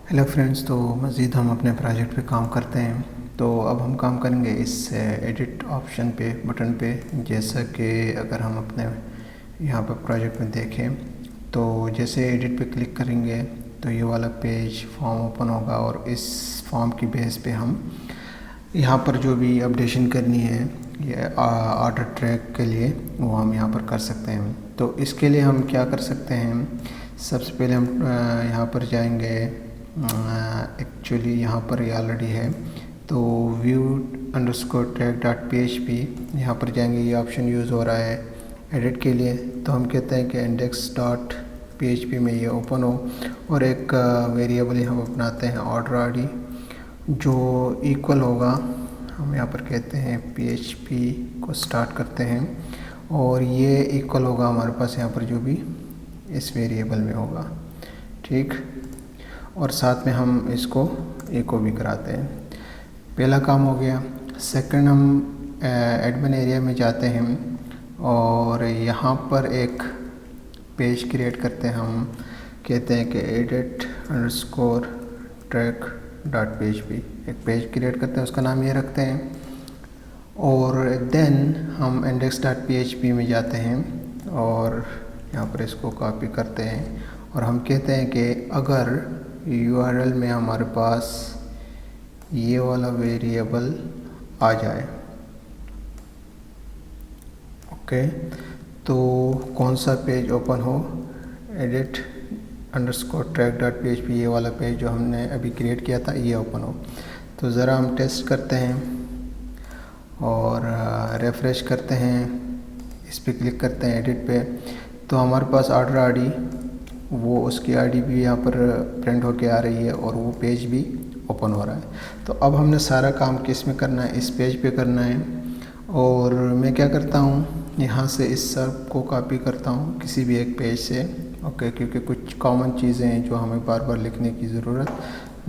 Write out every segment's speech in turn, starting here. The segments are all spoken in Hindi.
हेलो फ्रेंड्स, तो मज़ीद हम अपने प्रोजेक्ट पे काम करते हैं। तो अब हम काम करेंगे इस एडिट ऑप्शन पे, बटन पे। जैसा कि अगर हम अपने यहाँ पर प्रोजेक्ट में देखें तो जैसे एडिट पे क्लिक करेंगे तो ये वाला पेज फॉर्म ओपन होगा और इस फॉर्म की बेस पे हम यहाँ पर जो भी अपडेशन करनी है ये ऑर्डर ट्रैक के लिए वो हम यहाँ पर कर सकते हैं। तो इसके लिए हम क्या कर सकते हैं, सबसे पहले हम यहाँ पर जाएंगे। एक्चुअली यहाँ पर ये ऑलरेडी है, तो view underscore track dot PHP यहाँ पर जाएंगे। ये ऑप्शन यूज़ हो रहा है एडिट के लिए, तो हम कहते हैं कि इंडेक्स डॉट PHP में ये ओपन हो और एक वेरिएबल हम अपनाते हैं ऑर्डर आईडी जो इक्वल होगा, हम यहाँ पर कहते हैं PHP को स्टार्ट करते हैं और ये इक्वल होगा हमारे पास यहाँ पर जो भी इस वेरिएबल में होगा, ठीक। और साथ में हम इसको एको भी कराते हैं। पहला काम हो गया। सेकंड, हम एडमिन एरिया में जाते हैं और यहाँ पर एक पेज क्रिएट करते हैं। हम कहते हैं कि edit underscore track dot PHP एक पेज क्रिएट करते हैं, उसका नाम ये रखते हैं। और देन हम इंडेक्स डॉट PHP में जाते हैं और यहाँ पर इसको कॉपी करते हैं और हम कहते हैं कि अगर URL में हमारे पास ये वाला वेरिएबल आ जाए, ओके, तो कौन सा पेज ओपन हो, edit underscore track dot PHP ये वाला पेज जो हमने अभी क्रिएट किया था ये ओपन हो। तो ज़रा हम टेस्ट करते हैं और रिफ्रेश करते हैं, इस पर क्लिक करते हैं एडिट पे, तो हमारे पास ऑर्डर आईडी वो उसकी आईडी भी यहाँ पर प्रिंट होके आ रही है और वो पेज भी ओपन हो रहा है। तो अब हमने सारा काम किस में करना है, इस पेज पे करना है। और मैं क्या करता हूँ, यहाँ से इस सब को कॉपी करता हूँ किसी भी एक पेज से, ओके, क्योंकि कुछ कॉमन चीज़ें हैं जो हमें बार बार लिखने की ज़रूरत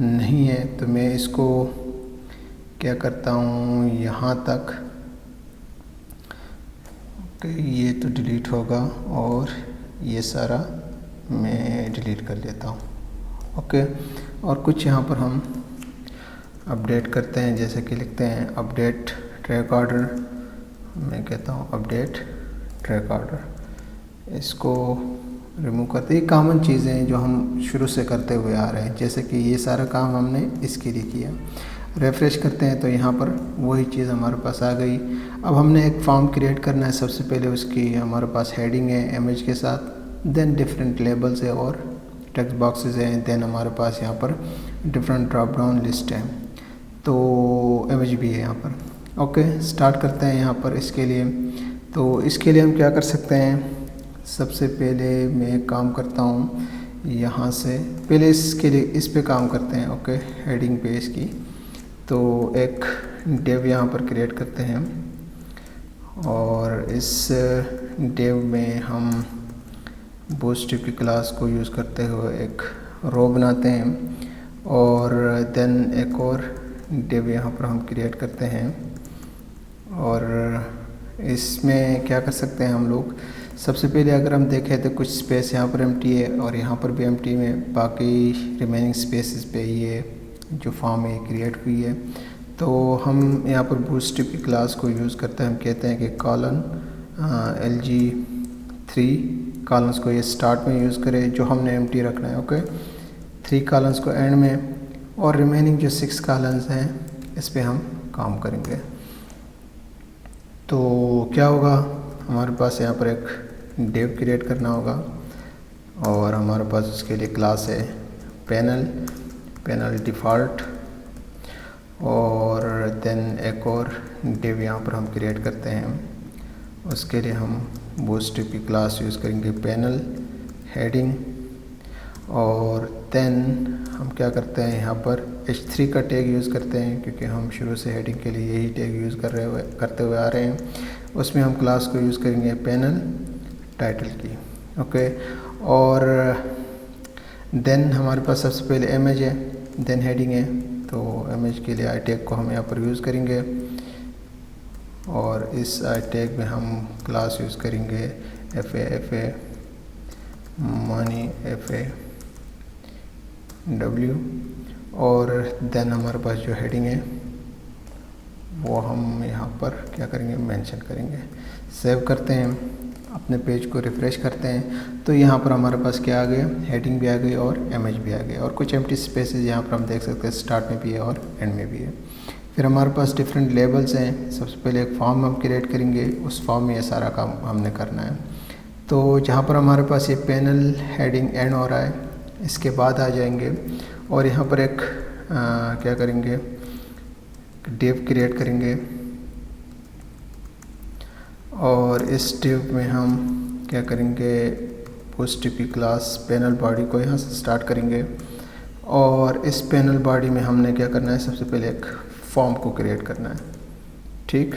नहीं है। तो मैं इसको क्या करता हूँ, यहाँ तक, ओके, ये तो डिलीट होगा और ये सारा मैं डिलीट कर देता हूँ, ओके। और कुछ यहाँ पर हम अपडेट करते हैं, जैसे कि लिखते हैं अपडेट ट्रैक ऑर्डर, मैं कहता हूँ अपडेट ट्रैक ऑर्डर, इसको रिमूव करते हैं। ये कॉमन चीज़ें हैं जो हम शुरू से करते हुए आ रहे हैं, जैसे कि ये सारा काम हमने इसके लिए किया। रिफ्रेश करते हैं तो यहाँ पर वही चीज़ हमारे पास आ गई। अब हमने एक फॉर्म क्रिएट करना है। सबसे पहले उसकी हमारे पास हेडिंग है इमेज के साथ, देन डिफरेंट लेबल्स है और टेक्स्ट बॉक्सेस हैं, देन हमारे पास यहाँ पर डिफरेंट ड्रॉप डाउन लिस्ट है, तो इमेज भी है यहाँ पर, ओके। स्टार्ट करते हैं यहाँ पर इसके लिए। तो इसके लिए हम क्या कर सकते हैं, सबसे पहले मैं एक काम करता हूँ, यहाँ से पहले इसके लिए इस पे काम करते हैं, ओके, हेडिंग पे इसकी। तो एक डेव यहाँ पर क्रिएट करते हैं और इस डेव में हम बूटस्ट्रैप की क्लास को यूज़ करते हुए एक रो बनाते हैं और देन एक और डिव यहाँ पर हम क्रिएट करते हैं। और इसमें क्या कर सकते हैं हम लोग, सबसे पहले अगर हम देखें तो कुछ स्पेस यहाँ पर एम्प्टी है और यहाँ पर भी एम्प्टी में, बाकी रिमेनिंग स्पेसेस पे ये जो फॉर्म है क्रिएट हुई है। तो हम यहाँ पर बूटस्ट्रैप की क्लास को यूज़ करते हैं। हम कहते हैं कि कॉलन LG3 कॉलम्स को ये स्टार्ट में यूज़ करें जो हमने एम्प्टी रखना है, ओके, 3 कॉलम्स को एंड में, और रिमेनिंग जो 6 कॉलम्स हैं इस पे हम काम करेंगे। तो क्या होगा, हमारे पास यहाँ पर एक डिव क्रिएट करना होगा और हमारे पास उसके लिए क्लास है पैनल डिफ़ॉल्ट, और देन एक और डिव यहाँ पर हम क्रिएट करते हैं। उसके लिए हम बूटस्ट्रैप की क्लास यूज़ करेंगे पैनल हेडिंग, और देन हम क्या करते हैं, यहाँ पर H3 का टैग यूज़ करते हैं क्योंकि हम शुरू से हेडिंग के लिए यही टैग यूज़ करते हुए आ रहे हैं। उसमें हम क्लास को यूज़ करेंगे पैनल टाइटल की, ओके। और देन हमारे पास सबसे पहले इमेज है, देन हेडिंग है, तो इमेज के लिए आई टैग को हम यहाँ पर यूज़ करेंगे और इस आई टैग में हम क्लास यूज़ करेंगे FA मनी FAW और देन हमारे पास जो हेडिंग है वो हम यहाँ पर क्या करेंगे, मेंशन करेंगे। सेव करते हैं, अपने पेज को रिफ़्रेश करते हैं तो यहाँ पर हमारे पास क्या आ गया, हेडिंग भी आ गई और इमेज भी आ गई, और कुछ एम्प्टी स्पेसेस यहाँ पर हम देख सकते हैं, स्टार्ट में भी है और एंड में भी है। फिर हमारे पास डिफरेंट लेबल्स हैं। सबसे पहले एक फॉर्म हम क्रिएट करेंगे, उस फॉर्म में ये सारा काम हमने करना है। तो जहाँ पर हमारे पास ये पैनल हेडिंग एंड हो रहा है, इसके बाद आ जाएंगे और यहाँ पर एक क्या करेंगे, डिव क्रिएट करेंगे और इस डिव में हम क्या करेंगे, post TP class panel body को यहाँ से स्टार्ट करेंगे और इस पैनल बॉडी में हमने क्या करना है, सबसे पहले एक फॉर्म को क्रिएट करना है। ठीक,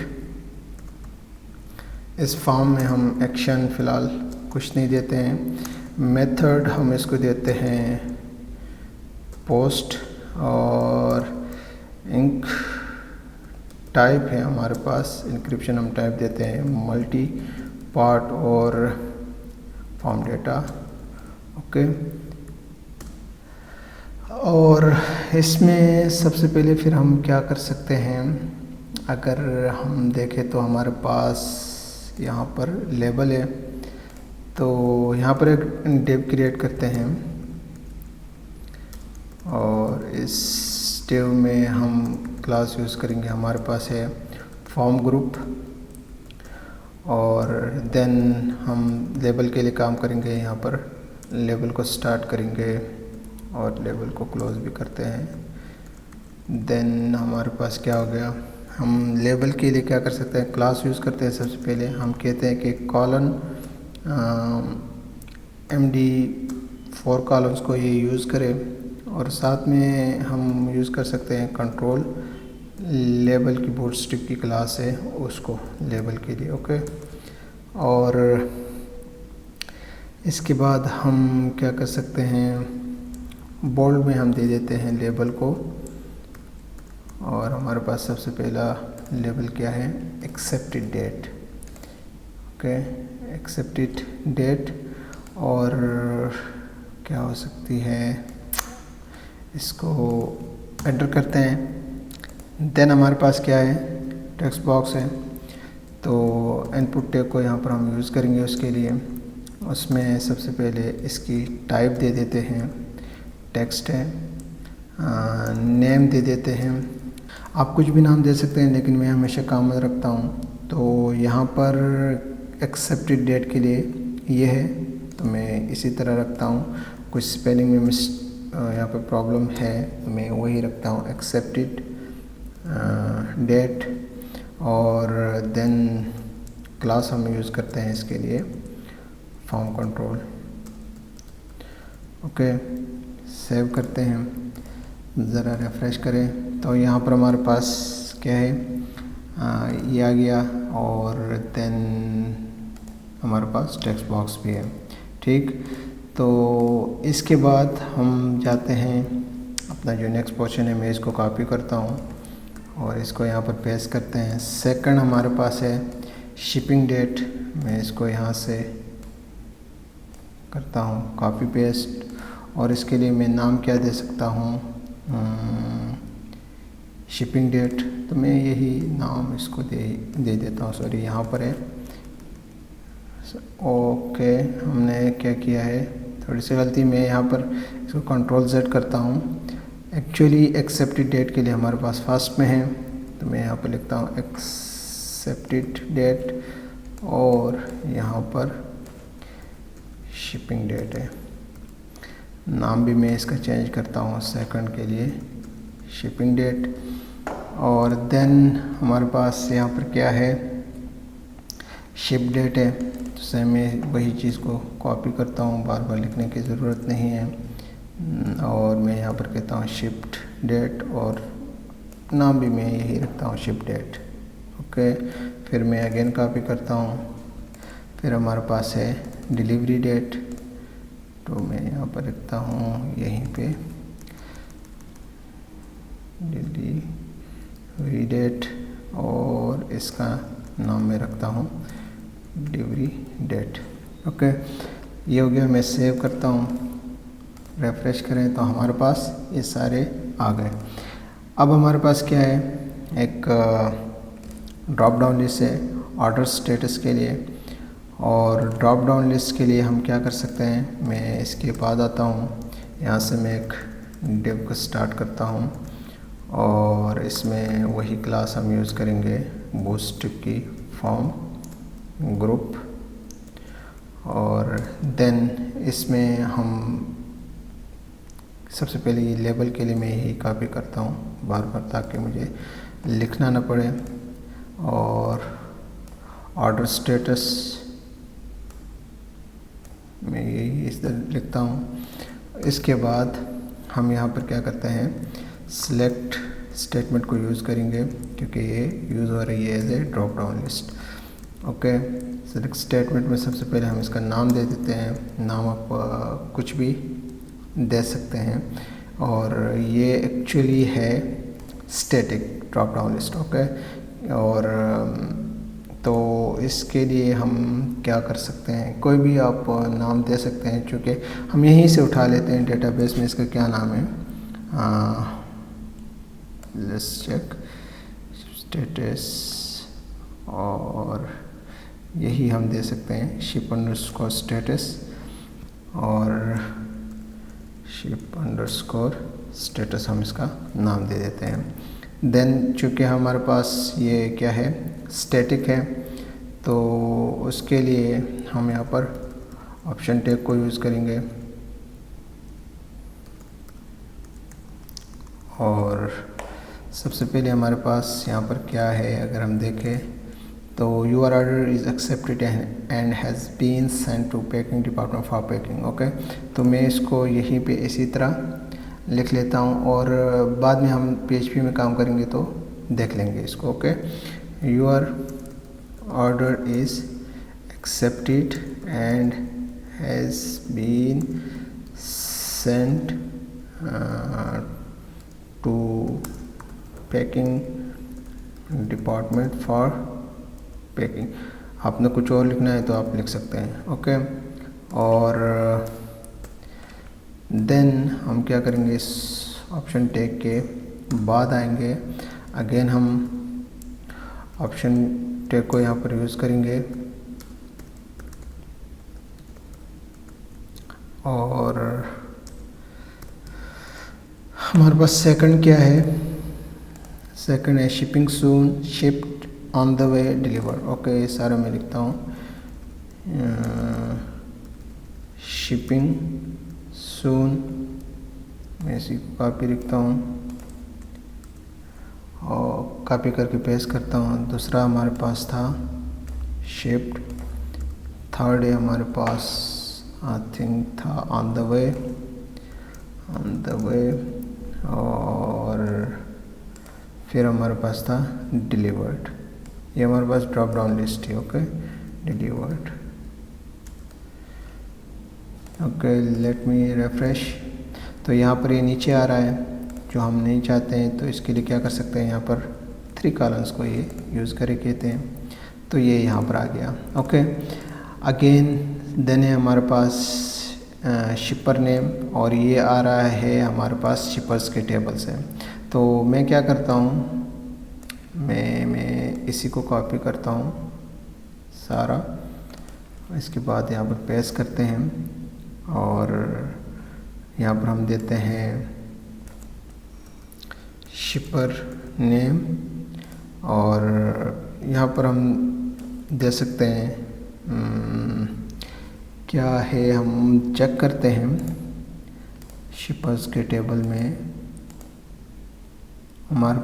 इस फॉर्म में हम एक्शन फ़िलहाल कुछ नहीं देते हैं। मेथड हम इसको देते हैं पोस्ट, और इंक टाइप है हमारे पास, इंक्रिप्शन हम टाइप देते हैं मल्टी पार्ट और फॉर्म डेटा। ओके, और इसमें सबसे पहले फिर हम क्या कर सकते हैं, अगर हम देखें तो हमारे पास यहाँ पर लेबल है, तो यहाँ पर एक डिव क्रिएट करते हैं और इस डिव में हम क्लास यूज़ करेंगे, हमारे पास है फॉर्म ग्रुप, और देन हम लेबल के लिए काम करेंगे। यहाँ पर लेबल को स्टार्ट करेंगे और लेबल को क्लोज भी करते हैं। देन हमारे पास क्या हो गया, हम लेबल के लिए क्या कर सकते हैं, क्लास यूज़ करते हैं। सबसे पहले हम कहते हैं कि कॉलन MD4 कॉलम्स को ये यूज़ करें, और साथ में हम यूज़ कर सकते हैं कंट्रोल लेबल की बूटस्ट्रैप की क्लास है उसको लेबल के लिए। ओके, और इसके बाद हम क्या कर सकते हैं, बोल्ड में हम दे देते हैं लेबल को, और हमारे पास सबसे पहला लेबल क्या है, accepted date. Okay, accepted date, और क्या हो सकती है, इसको एंटर करते हैं। देन हमारे पास क्या है, टेक्स्ट बॉक्स है, तो इनपुट टैग को यहाँ पर हम यूज़ करेंगे। उसके लिए उसमें सबसे पहले इसकी टाइप दे देते हैं, टेक्स्ट है, नेम दे देते हैं। आप कुछ भी नाम दे सकते हैं, लेकिन मैं हमेशा कॉमन रखता हूँ। तो यहाँ पर एक्सेप्टेड डेट के लिए ये है, तो मैं इसी तरह रखता हूँ। कुछ स्पेलिंग में यहाँ पर प्रॉब्लम है तो मैं वही रखता हूँ, एक्सेप्टेड डेट, और देन क्लास हम यूज़ करते हैं इसके लिए फॉर्म कंट्रोल। ओके, सेव करते हैं, ज़रा रिफ़्रेश करें तो यहाँ पर हमारे पास क्या है, ये आ गया, और देन हमारे पास टेक्स्ट बॉक्स भी है। ठीक, तो इसके बाद हम जाते हैं अपना जो नेक्स्ट पोर्शन है, मैं इसको कॉपी करता हूँ और इसको यहाँ पर पेस्ट करते हैं। सेकंड हमारे पास है शिपिंग डेट, मैं इसको यहाँ से करता हूँ कॉपी पेस्ट, और इसके लिए मैं नाम क्या दे सकता हूँ, शिपिंग डेट, तो मैं यही नाम इसको दे देता हूँ। सॉरी, यहाँ पर है। ओके, हमने क्या किया है, थोड़ी सी गलती, मैं यहाँ पर इसको कंट्रोल Z करता हूँ। एक्चुअली एक्सेप्टेड डेट के लिए हमारे पास फर्स्ट में है, तो मैं यहाँ पर लिखता हूँ एक्सेप्टेड डेट, और यहाँ पर शिपिंग डेट है। नाम भी मैं इसका चेंज करता हूँ सेकंड के लिए शिपिंग डेट, और देन हमारे पास यहाँ पर क्या है, शिप डेट है। तो सेम मैं वही चीज़ को कॉपी करता हूँ, बार बार लिखने की ज़रूरत नहीं है, और मैं यहाँ पर कहता हूँ शिफ्ट डेट, और नाम भी मैं यही रखता हूँ शिप डेट। ओके, फिर मैं अगेन कॉपी करता हूँ। फिर हमारे पास है डिलीवरी डेट, तो मैं यहाँ पर रखता हूँ यहीं पे डिलीवरी डेट, और इसका नाम मैं रखता हूँ डिलीवरी डेट। ओके, ये हो गया। मैं सेव करता हूँ, रिफ्रेश करें तो हमारे पास ये सारे आ गए। अब हमारे पास क्या है, एक ड्रॉप डाउन लिस्ट है ऑर्डर स्टेटस के लिए, और ड्रॉप डाउन लिस्ट के लिए हम क्या कर सकते हैं, मैं इसके बाद आता हूँ, यहाँ से मैं एक डिव को स्टार्ट करता हूँ और इसमें वही क्लास हम यूज़ करेंगे बूस्ट की फॉर्म ग्रुप, और देन इसमें हम सबसे पहले ये लेबल के लिए मैं यही कॉपी करता हूँ बार बार ताकि मुझे लिखना ना पड़े, और ऑर्डर स्टेटस मैं यही इस तरह लिखता हूँ। इसके बाद हम यहाँ पर क्या करते हैं, सिलेक्ट स्टेटमेंट को यूज़ करेंगे क्योंकि ये यूज़ हो रही है as a drop down list. Okay, select statement में सबसे पहले हम इसका नाम दे देते हैं, नाम आप कुछ भी दे सकते हैं, और ये एक्चुअली है static drop down list. Okay, और तो इसके लिए हम क्या कर सकते हैं, कोई भी आप नाम दे सकते हैं, क्योंकि हम यहीं से उठा लेते हैं डेटाबेस में इसका क्या नाम है, लेट्स चेक स्टेटस, और यही हम दे सकते हैं शिप अंडरस्कोर स्टेटस और शिप अंडरस्कोर स्टेटस, हम इसका नाम दे देते हैं। देन चूँकि हमारे पास ये क्या है स्टैटिक है, तो उसके लिए हम यहाँ पर ऑप्शन टैग को यूज़ करेंगे, और सबसे पहले हमारे पास यहाँ पर क्या है, अगर हम देखें तो your order is accepted and has been sent to packing department for packing. Okay, तो मैं इसको यहीं पे इसी तरह लिख लेता हूँ, और बाद में हम PHP में काम करेंगे तो देख लेंगे इसको। Okay, your order is accepted and has been sent to packing department for packing. आपने कुछ और लिखना है तो आप लिख सकते हैं। ओके, और देन हम क्या करेंगे, इस ऑप्शन टैग के बाद आएंगे, अगेन हम ऑप्शन टैग को यहाँ पर यूज़ करेंगे, और हमारे पास सेकंड क्या है, सेकंड है shipping soon, shipped on the way, deliver. Okay, ये सारा मैं लिखता हूँ, शिपिंग सून, मैं इसी को कॉपी लिखता हूँ और कॉपी करके पेस्ट करता हूँ। दूसरा हमारे पास था शिप्ड, थर्ड है हमारे पास आई थिंक था ऑन द वे, और फिर हमारे पास था डिलीवर्ड। ये हमारे पास ड्रॉप डाउन लिस्ट है। Okay, delivered. Okay, let me refresh. तो यहाँ पर ये नीचे आ रहा है, जो हम नहीं चाहते हैं, तो इसके लिए क्या कर सकते हैं, यहाँ पर 3 कॉलम्स को ये यूज़ करे कहते हैं, तो ये यहाँ पर आ गया। ओके, अगेन देन है हमारे पास शिपर नेम, और ये आ रहा है हमारे पास शिपर्स के टेबल से। तो मैं क्या करता हूँ, मैं इसी को कॉपी करता हूँ सारा, इसके बाद यहाँ पर पेस्ट करते हैं, और यहाँ पर हम देते हैं शिपर नेम, और यहाँ पर हम दे सकते हैं क्या है, हम चेक करते हैं शिपर्स के टेबल में हमारे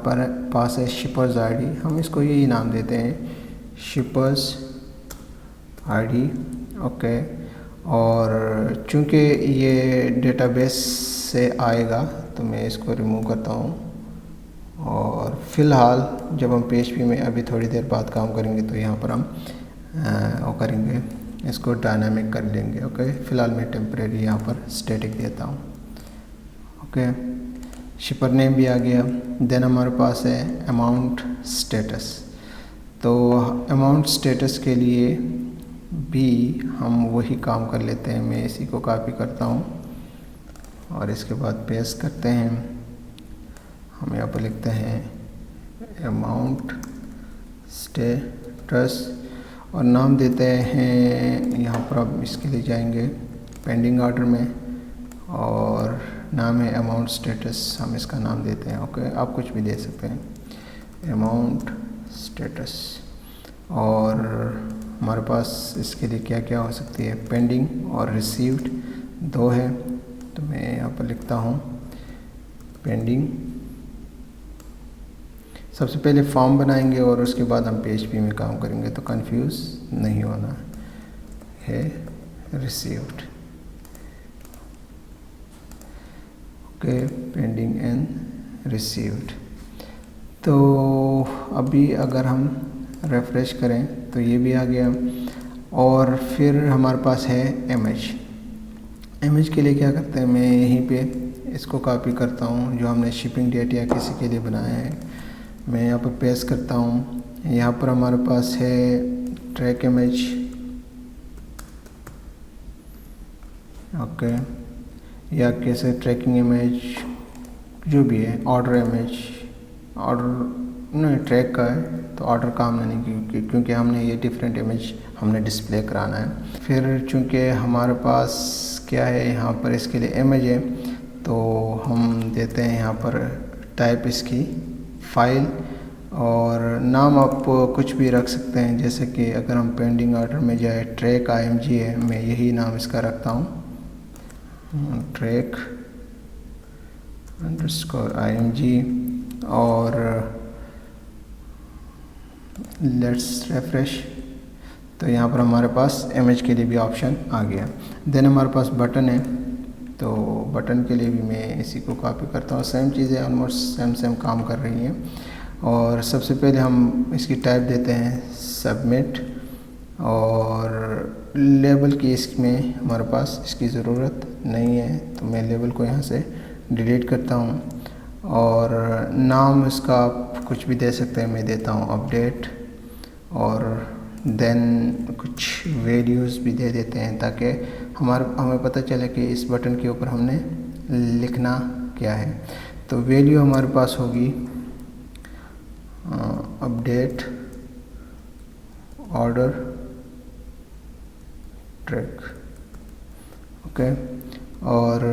पास है शिपर्स आईडी, हम इसको यही नाम देते हैं शिपर्स आईडी। ओके, और चूंकि ये डेटाबेस से आएगा तो मैं इसको रिमूव करता हूँ, और फिलहाल जब हम PHP में अभी थोड़ी देर बाद काम करेंगे तो यहाँ पर हम वो करेंगे, इसको डायनामिक कर लेंगे। ओके, फ़िलहाल मैं टेम्परेरी यहाँ पर स्टैटिक देता हूँ। ओके, शिपर नेम भी आ गया। देन हमारे पास है अमाउंट स्टेटस, तो अमाउंट स्टेटस के लिए भी हम वही काम कर लेते हैं, मैं इसी को कॉपी करता हूँ और इसके बाद पेस्ट करते हैं, हम यहाँ पर लिखते हैं अमाउंट स्टेटस और नाम देते हैं, यहाँ पर आप इसके लिए जाएंगे पेंडिंग ऑर्डर में और नाम है अमाउंट स्टेटस, हम इसका नाम देते हैं। ओके, आप कुछ भी दे सकते हैं अमाउंट स्टेटस। और हमारे पास इसके लिए क्या क्या हो सकती है, पेंडिंग और रिसीव्ड दो है, तो मैं यहाँ पर लिखता हूँ पेंडिंग। सबसे पहले फॉर्म बनाएंगे और उसके बाद हम PHP में काम करेंगे, तो कंफ्यूज नहीं होना है। Received, okay, pending and received. तो अभी अगर हम रिफ्रेश करें तो ये भी आ गया। और फिर हमारे पास है इमेज के लिए क्या करते हैं, मैं यहीं पे इसको कॉपी करता हूँ जो हमने शिपिंग डेट या किसी के लिए बनाया है, मैं यहाँ पर पेस्ट करता हूँ। यहाँ पर हमारे पास है ट्रैक इमेज, ओके, या कैसे ट्रैकिंग इमेज जो भी है, ऑर्डर इमेज, ऑर्डर नहीं ट्रैक का है तो ऑर्डर का हमने नहीं, क्योंकि हमने ये डिफरेंट इमेज हमने डिस्प्ले कराना है। फिर चूँकि हमारे पास क्या है यहाँ पर इसके लिए इमेज है, तो हम देते हैं यहाँ पर टाइप इसकी फाइल, और नाम आप कुछ भी रख सकते हैं, जैसे कि अगर हम पेंडिंग ऑर्डर में जाए ट्रैक IMG है, मैं यही नाम इसका रखता हूँ, ट्रैक _IMG। और लेट्स रिफ्रेश, तो यहाँ पर हमारे पास इमेज के लिए भी ऑप्शन आ गया। देन हमारे पास बटन है, तो बटन के लिए भी मैं इसी को कॉपी करता हूँ, सेम चीज़ें ऑलमोस्ट सेम काम कर रही हैं। और सबसे पहले हम इसकी टाइप देते हैं सबमिट, और लेबल की इसमें हमारे पास इसकी ज़रूरत नहीं है, तो मैं लेबल को यहाँ से डिलीट करता हूँ। और नाम इसका आप कुछ भी दे सकते हैं, मैं देता हूँ अपडेट, और देन कुछ वैल्यूज़ भी दे देते हैं ताकि हमें पता चले कि इस बटन के ऊपर हमने लिखना क्या है। तो वैल्यू हमारे पास होगी अपडेट ऑर्डर ट्रैक, ओके। और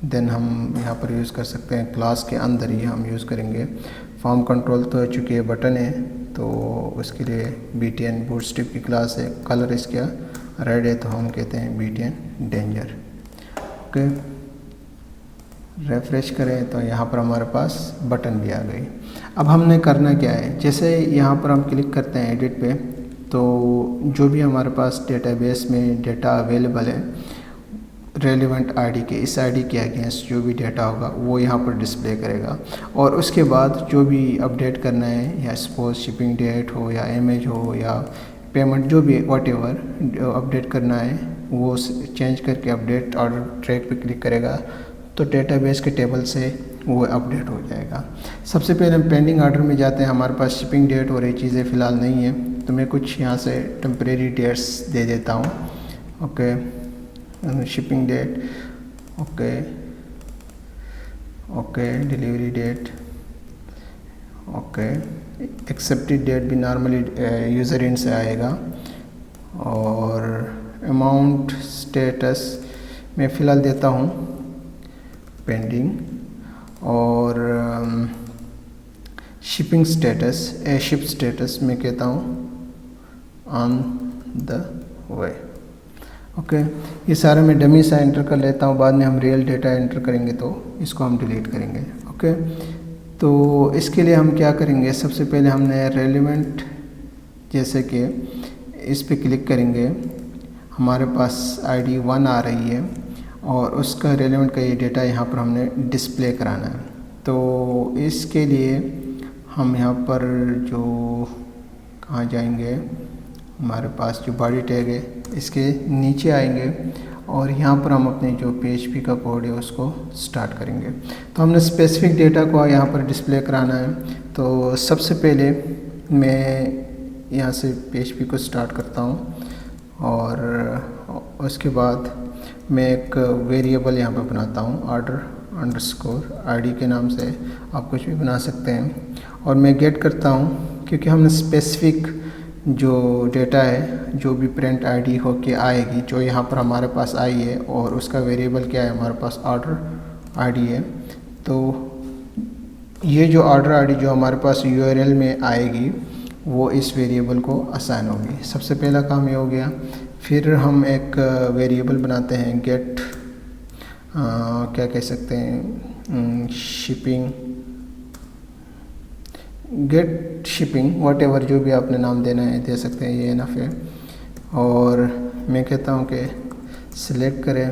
देन हम यहाँ पर यूज़ कर सकते हैं, क्लास के अंदर ही हम यूज़ करेंगे फॉर्म कंट्रोल, तो चूँकि बटन है तो उसके लिए BTN बूटस्ट्रैप की क्लास है, कलर इसका रेड है तो हम कहते हैं BTN डेंजर, ओके। रिफ्रेश करें तो यहाँ पर हमारे पास बटन भी आ गई। अब हमने करना क्या है, जैसे यहाँ पर हम क्लिक करते हैं एडिट पे, तो जो भी हमारे पास डेटाबेस में डेटा अवेलेबल है रेलिवेंट आईडी के, इस आईडी के अगेंस्ट जो भी डेटा होगा वो यहाँ पर डिस्प्ले करेगा। और उसके बाद जो भी अपडेट करना है, या सपोज शिपिंग डेट हो या इमेज हो या पेमेंट, जो भी व्हाटएवर अपडेट करना है वो चेंज करके अपडेट ऑर्डर ट्रैक पे क्लिक करेगा, तो डेटाबेस के टेबल से वो अपडेट हो जाएगा। सबसे पहले हम पेंडिंग ऑर्डर में जाते हैं, हमारे पास शिपिंग डेट और ये चीज़ें फ़िलहाल नहीं है, तो मैं कुछ यहाँ से टेम्परेरी डेट्स दे देता हूँ, okay. Shipping date, okay, delivery date, okay, accepted date भी नॉर्मली यूज़र इंड से आएगा। और अमाउंट स्टेटस मैं फ़िलहाल देता हूँ पेंडिंग, और शिपिंग स्टेटस शिप स्टेटस मैं कहता हूँ ऑन द वे, ओके। ये सारा मैं डमी सा एंटर कर लेता हूँ, बाद में हम रियल डेटा एंटर करेंगे तो इसको हम डिलीट करेंगे, ओके। तो इसके लिए हम क्या करेंगे, सबसे पहले हमने रेलिवेंट, जैसे कि इस पे क्लिक करेंगे, हमारे पास ID 1 आ रही है और उसका रेलिवेंट का ये डेटा यहाँ पर हमने डिस्प्ले कराना है। तो इसके लिए हम यहाँ पर जो कहाँ जाएंगे, हमारे पास जो बॉडी टैग है इसके नीचे आएंगे और यहाँ पर हम अपने जो PHP का कोड है उसको स्टार्ट करेंगे। तो हमने स्पेसिफिक डेटा को यहाँ पर डिस्प्ले कराना है, तो सबसे पहले मैं यहाँ से PHP को स्टार्ट करता हूँ और उसके बाद मैं एक वेरिएबल यहाँ पर बनाता हूँ, अंडरस्कोर आईडी के नाम से आप कुछ भी बना सकते हैं। और मैं गेट करता हूँ क्योंकि हमने स्पेसिफिक जो डेटा है, जो भी प्रिंट आईडी होके आएगी, जो यहाँ पर हमारे पास आई है, और उसका वेरिएबल क्या है, हमारे पास ऑर्डर आईडी है। तो ये जो ऑर्डर आईडी जो हमारे पास यूआरएल में आएगी वो इस वेरिएबल को असाइन होगी। सबसे पहला काम ये हो गया। फिर हम एक वेरिएबल बनाते हैं गेट, क्या कह सकते हैं, शिपिंग, गेट शिपिंग, वॉटेवर जो भी आपने नाम देना है दे सकते हैं, ये इनफ है। और मैं कहता हूँ कि सिलेक्ट करें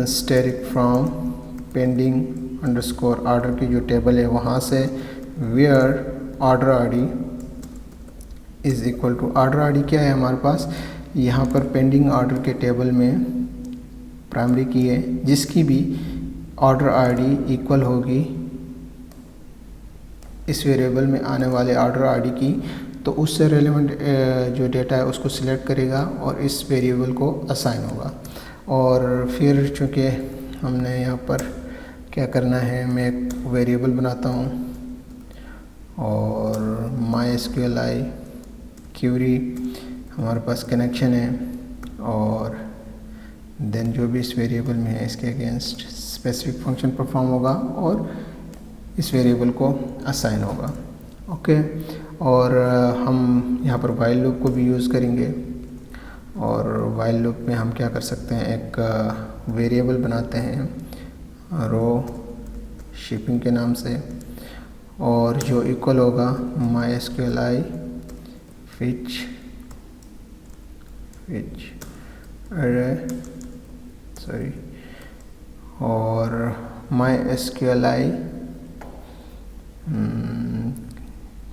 static from pending underscore order की जो टेबल है वहाँ से where order ID is equal to, order ID क्या है हमारे पास, यहाँ पर पेंडिंग ऑर्डर के टेबल में प्राइमरी की है, जिसकी भी ऑर्डर आईडी इक्वल होगी इस वेरिएबल में आने वाले ऑर्डर आईडी की, तो उससे रेलेवेंट जो डेटा है उसको सिलेक्ट करेगा और इस वेरिएबल को असाइन होगा। और फिर चूँकि हमने यहाँ पर क्या करना है, मैं एक वेरिएबल बनाता हूँ और MySQLi क्यूरी हमारे पास कनेक्शन है, और देन जो भी इस वेरिएबल में है इसके अगेंस्ट स्पेसिफिक फंक्शन परफॉर्म होगा और इस वेरिएबल को असाइन होगा। ओके, और हम यहाँ पर वाइल लूप को भी यूज़ करेंगे। और वाइल लूप में हम क्या कर सकते हैं, एक वेरिएबल बनाते हैं रो शिपिंग के नाम से, और जो इक्वल होगा MySQLi फिच अरे सॉरी, और MySQLi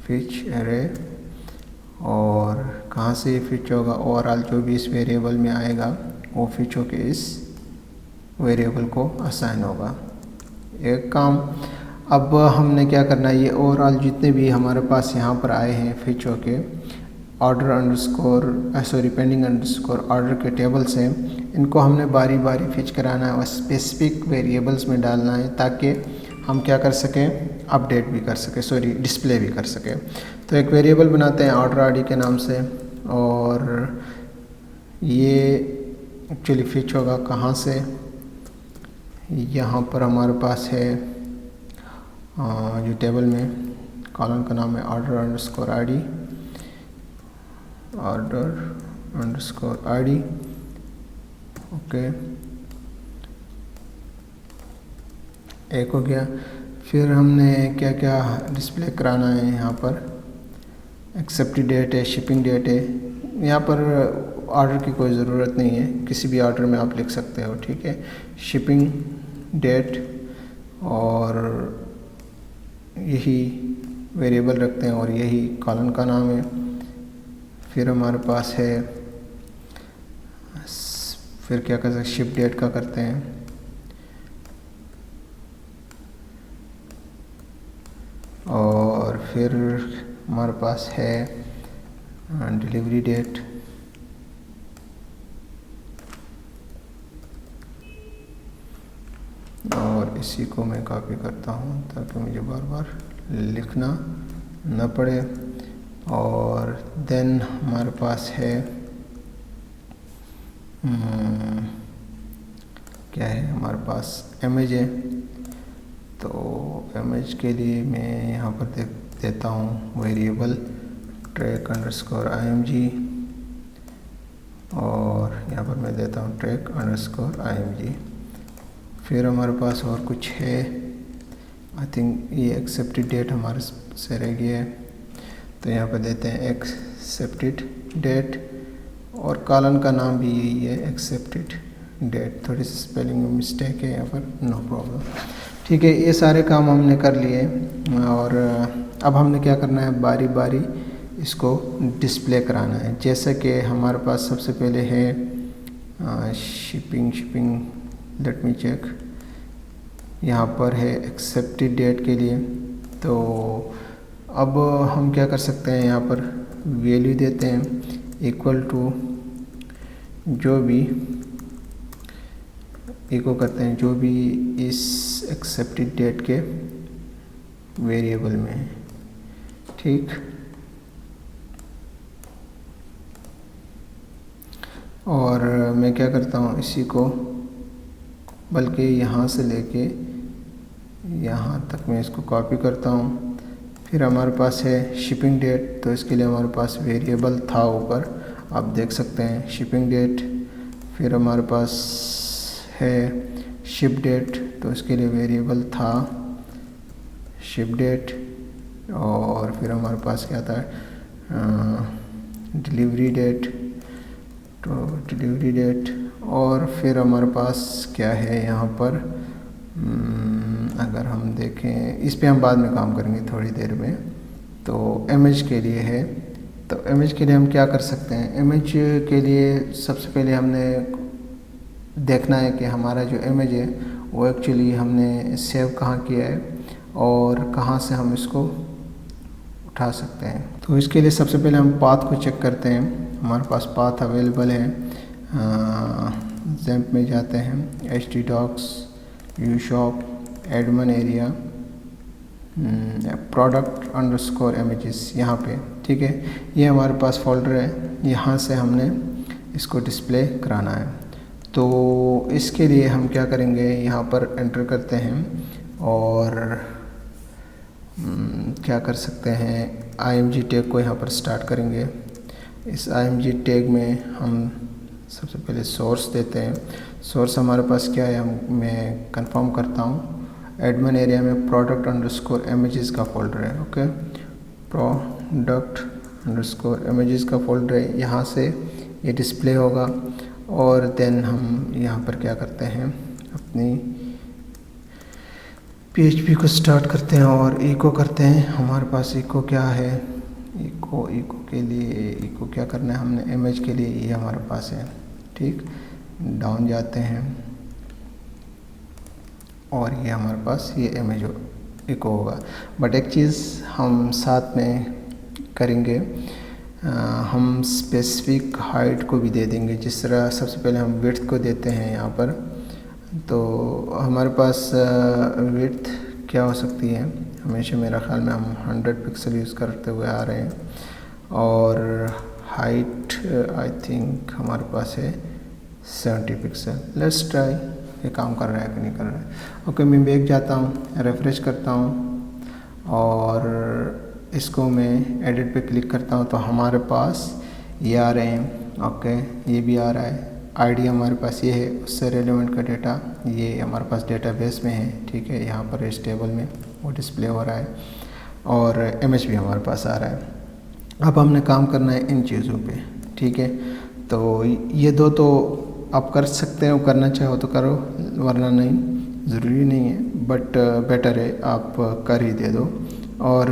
फिच एरे, और कहाँ से फिच होगा, ओवरऑल जो भी इस वेरिएबल में आएगा वो फिच होके इस वेरिएबल को असाइन होगा। एक काम अब हमने क्या करना है, ये ओवरऑल जितने भी हमारे पास यहाँ पर आए हैं फिच होके order underscore pending underscore order के टेबल से, इनको हमने बारी बारी फिच कराना है और स्पेसिफिक वेरिएबल्स में डालना है ताकि हम क्या कर सकें, अपडेट भी कर सकें, डिस्प्ले भी कर सकें। तो एक वेरिएबल बनाते हैं ऑर्डर आईडी के नाम से, और ये एक्चुअली फिच होगा कहाँ से, यहाँ पर हमारे पास है जो टेबल में कॉलम का नाम है ऑर्डर अंडरस्कोर आईडी। ओके, एक हो गया। फिर हमने क्या क्या डिस्प्ले कराना है, यहाँ पर एक्सेप्टेड डेट है, शिपिंग डेट है। यहाँ पर ऑर्डर की कोई ज़रूरत नहीं है, किसी भी ऑर्डर में आप लिख सकते हो, ठीक है। शिपिंग डेट और यही वेरिएबल रखते हैं और यही कॉलम का नाम है। फिर हमारे पास है, फिर क्या कर सकते, शिप डेट का करते हैं, और फिर हमारे पास है डिलीवरी डेट, और इसी को मैं कॉपी करता हूँ ताकि मुझे बार बार लिखना न पड़े। और देन हमारे पास है क्या है, हमारे पास इमेज है। तो इमेज के लिए मैं यहाँ पर देता हूँ वेरिएबल ट्रैक अंडरस्कोर img, और यहाँ पर मैं देता हूँ ट्रैक अंडरस्कोर img। फिर हमारे पास और कुछ है, आई थिंक ये एक्सेप्टेड डेट हमारे से रह गया है, तो यहाँ पर देते हैं एक्सेप्टेड डेट, और कॉलम का नाम भी यही है एक्सेप्टेड डेट। थोड़ी सी स्पेलिंग में मिस्टेक है यहाँ पर, नो प्रॉब्लम, ठीक है। ये सारे काम हमने कर लिए, और अब हमने क्या करना है, बारी बारी इसको डिस्प्ले कराना है। जैसे कि हमारे पास सबसे पहले है शिपिंग, लेट मी चेक, यहाँ पर है एक्सेप्टेड डेट के लिए। तो अब हम क्या कर सकते हैं, यहाँ पर वैल्यू देते हैं इक्वल टू जो भी इको करते हैं जो भी इस एक्सेप्टेड डेट के वेरिएबल में है, ठीक। और मैं क्या करता हूँ, इसी को बल्कि यहाँ से लेके यहाँ तक मैं इसको कॉपी करता हूँ। फिर हमारे पास है शिपिंग डेट, तो इसके लिए हमारे पास वेरिएबल था ऊपर, आप देख सकते हैं शिपिंग डेट। फिर हमारे पास है शिप डेट, तो इसके लिए वेरिएबल था शिप डेट। और फिर हमारे पास क्या था, डिलीवरी डेट, तो डिलीवरी डेट। और फिर हमारे पास क्या है यहाँ पर, अगर हम देखें, इस पे हम बाद में काम करेंगे थोड़ी देर में। तो इमेज के लिए है, तो इमेज के लिए हम क्या कर सकते हैं, इमेज के लिए सबसे पहले हमने देखना है कि हमारा जो इमेज है वो एक्चुअली हमने सेव कहाँ किया है और कहाँ से हम इसको उठा सकते हैं। तो इसके लिए सबसे पहले हम पाथ को चेक करते हैं, हमारे पास पाथ अवेलेबल है। ज़ैम्प में जाते हैं, htdocs, ushop, admin area, product underscore images, यहाँ पे, ठीक है। ये हमारे पास फोल्डर है, यहाँ से हमने इसको डिस्प्ले कराना है। तो इसके लिए हम क्या करेंगे, यहाँ पर एंटर करते हैं और क्या कर सकते हैं, img टैग को यहाँ पर स्टार्ट करेंगे। इस img टैग में हम सबसे पहले सोर्स देते हैं। सोर्स हमारे पास क्या है, मैं कंफर्म करता हूँ, एडमिन एरिया में प्रोडक्ट अंडरस्कोर इमेजेस का फोल्डर है, ओके। प्रोडक्ट अंडरस्कोर इमेजेस का फोल्डर है, यहाँ से ये डिस्प्ले होगा। और देन हम यहाँ पर क्या करते हैं, अपनी PHP को स्टार्ट करते हैं और इको करते हैं। हमारे पास इको क्या है, इको के लिए इको क्या करना है हमने, इमेज के लिए ये हमारे पास है, ठीक। डाउन जाते हैं और ये हमारे पास ये इमेज इको होगा। बट एक चीज़ हम साथ में करेंगे, हम स्पेसिफिक हाइट को भी दे देंगे। जिस तरह सबसे पहले हम विड्थ को देते हैं यहाँ पर, तो हमारे पास विड्थ क्या हो सकती है, हमेशा मेरा ख्याल में हम 100 पिक्सल यूज़ करते हुए आ रहे हैं। और हाइट आई थिंक हमारे पास है 70 पिक्सल। लेट्स ट्राई, ये काम कर रहा है कि नहीं कर रहा है। ओके, मैं बैक जाता हूँ, रिफ्रेश करता हूँ और इसको मैं एडिट पे क्लिक करता हूँ, तो हमारे पास ये आ रहे हैं। ओके, ये भी आ रहा है, आईडी हमारे पास ये है, उससे रेलेवेंट का डेटा ये हमारे पास डेटाबेस में है, ठीक है। यहाँ पर इस टेबल में वो डिस्प्ले हो रहा है और इमेज भी हमारे पास आ रहा है। अब हमने काम करना है इन चीज़ों पे, ठीक है। तो ये दो तो आप कर सकते हो, करना चाहो तो करो, वरना नहीं, ज़रूरी नहीं है, बट बेटर है आप कर ही दे दो। और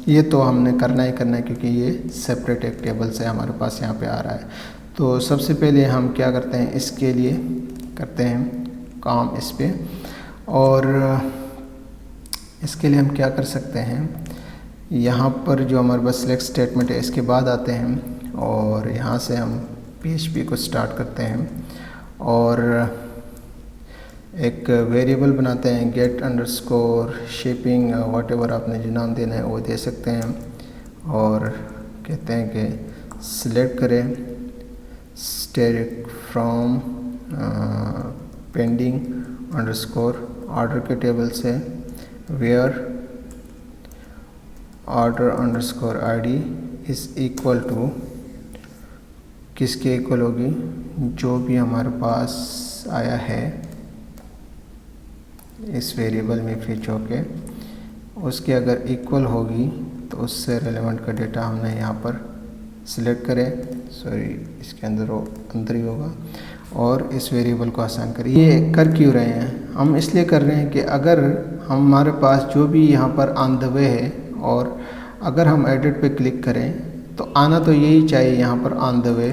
ये तो हमने करना ही करना है क्योंकि ये सेपरेट एक टेबल से हमारे पास यहाँ पे आ रहा है। तो सबसे पहले हम क्या करते हैं, इसके लिए करते हैं काम इस पे। और इसके लिए हम क्या कर सकते हैं, यहाँ पर जो हमारे पास सिलेक्ट स्टेटमेंट है इसके बाद आते हैं और यहाँ से हम PHP को स्टार्ट करते हैं और एक वेरिएबल बनाते हैं, get underscore shipping, whatever आपने जो नाम देना है वो दे सकते हैं। और कहते हैं कि सिलेक्ट करें static from pending underscore order के टेबल से where order underscore ID is equal to, किसके इक्वल होगी, जो भी हमारे पास आया है इस वेरिएबल में फिच होके, उसके अगर इक्वल होगी तो उससे रेलेवेंट का डेटा हमने यहाँ पर सिलेक्ट करें, सॉरी इसके अंदर वो अंदर ही होगा, और इस वेरिएबल को असाइन करें। ये कर क्यों रहे हैं, हम इसलिए कर रहे हैं कि अगर हमारे पास जो भी यहाँ पर ऑन द वे है और अगर हम एडिट पे क्लिक करें तो आना तो यही चाहिए यहाँ पर on the way,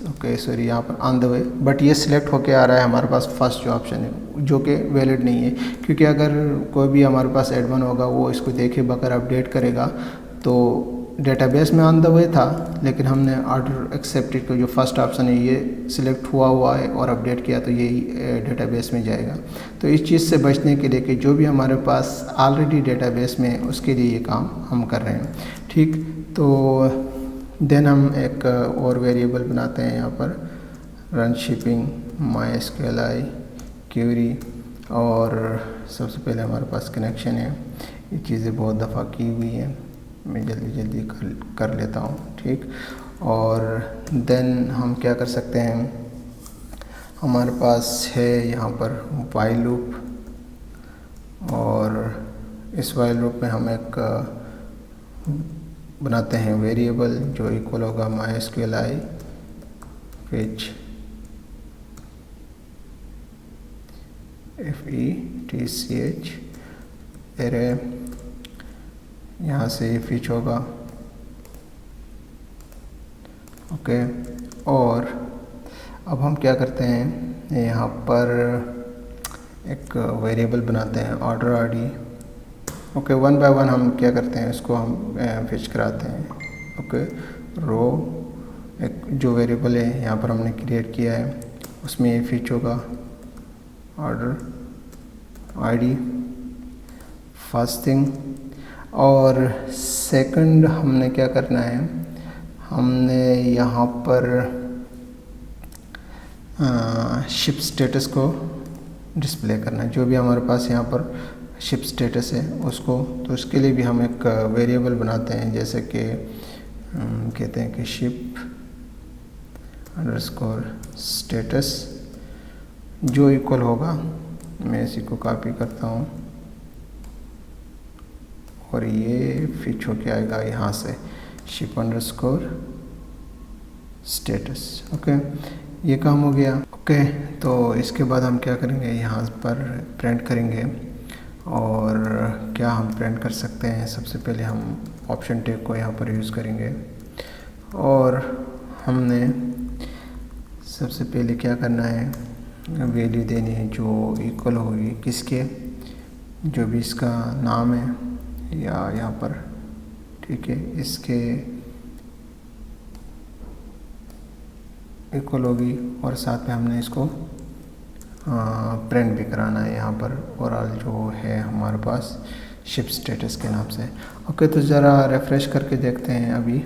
okay sorry यहाँ पर ऑन द वे, बट ये सिलेक्ट होके आ रहा है हमारे पास फर्स्ट जो ऑप्शन है जो कि वैलिड नहीं है। क्योंकि अगर कोई भी हमारे पास एडमिन होगा वो इसको देखे बगैर अपडेट करेगा तो डेटाबेस में ऑन द वे था, लेकिन हमने ऑर्डर एक्सेप्टेड को जो फर्स्ट ऑप्शन है ये सिलेक्ट हुआ है और अपडेट किया तो यही डेटाबेस में जाएगा। तो इस चीज़ से बचने के लिए कि जो भी हमारे पास ऑलरेडी डेटाबेस में है उसके लिए ये काम हम कर रहे हैं। ठीक, तो देन हम एक और वेरिएबल बनाते हैं यहाँ पर, रन शिपिंग MySQLi क्यूरी, और सबसे पहले हमारे पास कनेक्शन है। ये चीज़ें बहुत दफ़ा की हुई हैं, मैं जल्दी कर लेता हूँ। ठीक, और देन हम क्या कर सकते हैं, हमारे पास है यहाँ पर वाइल लूप, और इस वाइल लूप में हम एक बनाते हैं वेरिएबल जो इक्वल होगा MySQLi fetch FETCH एरे, यहाँ से फिच होगा। ओके, और अब हम क्या करते हैं, यहाँ पर एक वेरिएबल बनाते हैं order ID. Okay, one by one हम क्या करते हैं, इसको हम फिच कराते हैं। ओके, रो एक जो वेरिएबल है यहाँ पर हमने क्रिएट किया है उसमें ये फिच होगा ऑर्डर आईडी, फर्स्ट थिंग। और सेकंड हमने क्या करना है, हमने यहाँ पर शिप स्टेटस को डिस्प्ले करना है, जो भी हमारे पास यहाँ पर शिप स्टेटस है उसको। तो उसके लिए भी हम एक वेरिएबल बनाते हैं, जैसे कि कहते हैं कि शिप अंडरस्कोर स्टेटस जो इक्वल होगा, मैं इसी को कॉपी करता हूँ और ये फिच होके आएगा यहाँ से शिप अंडरस्कोर स्टेटस। ओके, ये काम हो गया। ओके, तो इसके बाद हम क्या करेंगे, यहाँ पर प्रिंट करेंगे। और क्या हम प्रिंट कर सकते हैं, सबसे पहले हम ऑप्शन टैग को यहाँ पर यूज़ करेंगे, और हमने सबसे पहले क्या करना है, वैल्यू देनी है जो इक्वल होगी किसके, जो भी इसका नाम है या यहाँ पर, ठीक है, इसके इक्वल होगी, और साथ में हमने इसको प्रिंट भी कराना है यहाँ पर ओवरऑल जो है हमारे पास शिप स्टेटस के नाम से। ओके, तो ज़रा रिफ़्रेश करके देखते हैं अभी।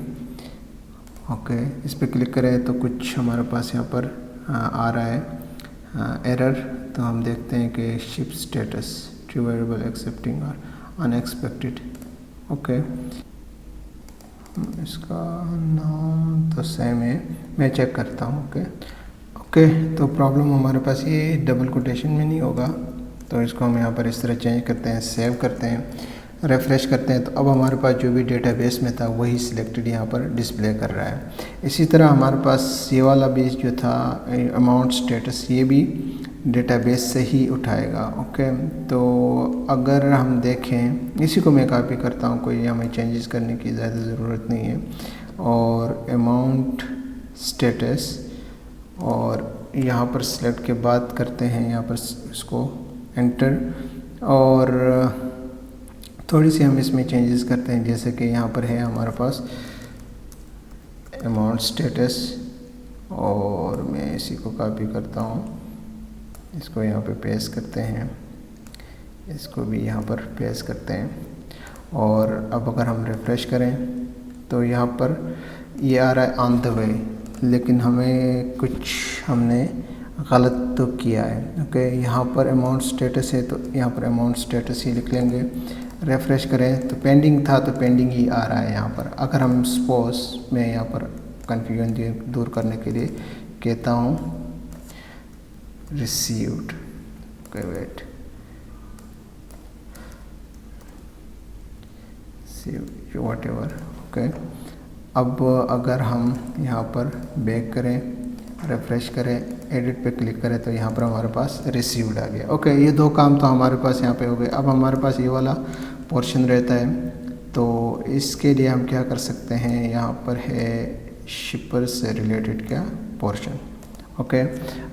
ओके, इस पर क्लिक करें तो कुछ हमारे पास यहाँ पर आ रहा है एरर। तो हम देखते हैं कि ship status true variable accepting और अनएक्सपेक्टेड। ओके, इसका नाम तो सेम है, मैं चेक करता हूँ। ओके, तो प्रॉब्लम हमारे पास ये डबल कोटेशन में नहीं होगा, तो इसको हम यहाँ पर इस तरह चेंज करते हैं, सेव करते हैं, रिफ़्रेश करते हैं। तो अब हमारे पास जो भी डेटाबेस में था वही सिलेक्टेड यहाँ पर डिस्प्ले कर रहा है। इसी तरह हमारे पास ये वाला भी जो था अमाउंट स्टेटस, ये भी डेटाबेस से ही उठाएगा। ओके, तो अगर हम देखें, इसी को मैं कॉपी करता हूँ, कोई हमें चेंजेस करने की ज़्यादा ज़रूरत नहीं है। और अमाउंट स्टेटस, और यहाँ पर सिलेक्ट के बाद करते हैं यहाँ पर इसको एंटर, और थोड़ी सी हम इसमें चेंजेस करते हैं, जैसे कि यहाँ पर है हमारे पास अमाउंट स्टेटस, और मैं इसी को कॉपी करता हूँ, इसको यहाँ पे पेस्ट करते हैं, इसको भी यहाँ पर पेस्ट करते हैं। और अब अगर हम रिफ़्रेश करें तो यहाँ पर ये आ रहा है ऑन द वे, लेकिन हमें कुछ हमने गलत तो किया है। ओके, यहाँ पर अमाउंट स्टेटस है तो यहाँ पर अमाउंट स्टेटस ही लिख लेंगे। रिफ़्रेश करें तो पेंडिंग था तो पेंडिंग ही आ रहा है यहाँ पर। अगर हम सपोज मैं यहाँ पर कन्फ्यूजन दूर करने के लिए कहता हूँ received, okay wait, whatever. Okay, अब अगर हम यहाँ पर बैक करें, रिफ़्रेश करें, एडिट पे क्लिक करें तो यहाँ पर हमारे पास रिसीव्ड आ गया। ओके, ये दो काम तो हमारे पास यहाँ पे हो गए। अब हमारे पास ये वाला पोर्शन रहता है, तो इसके लिए हम क्या कर सकते हैं, यहाँ पर है शिपर से रिलेटेड क्या पोर्शन। ओके,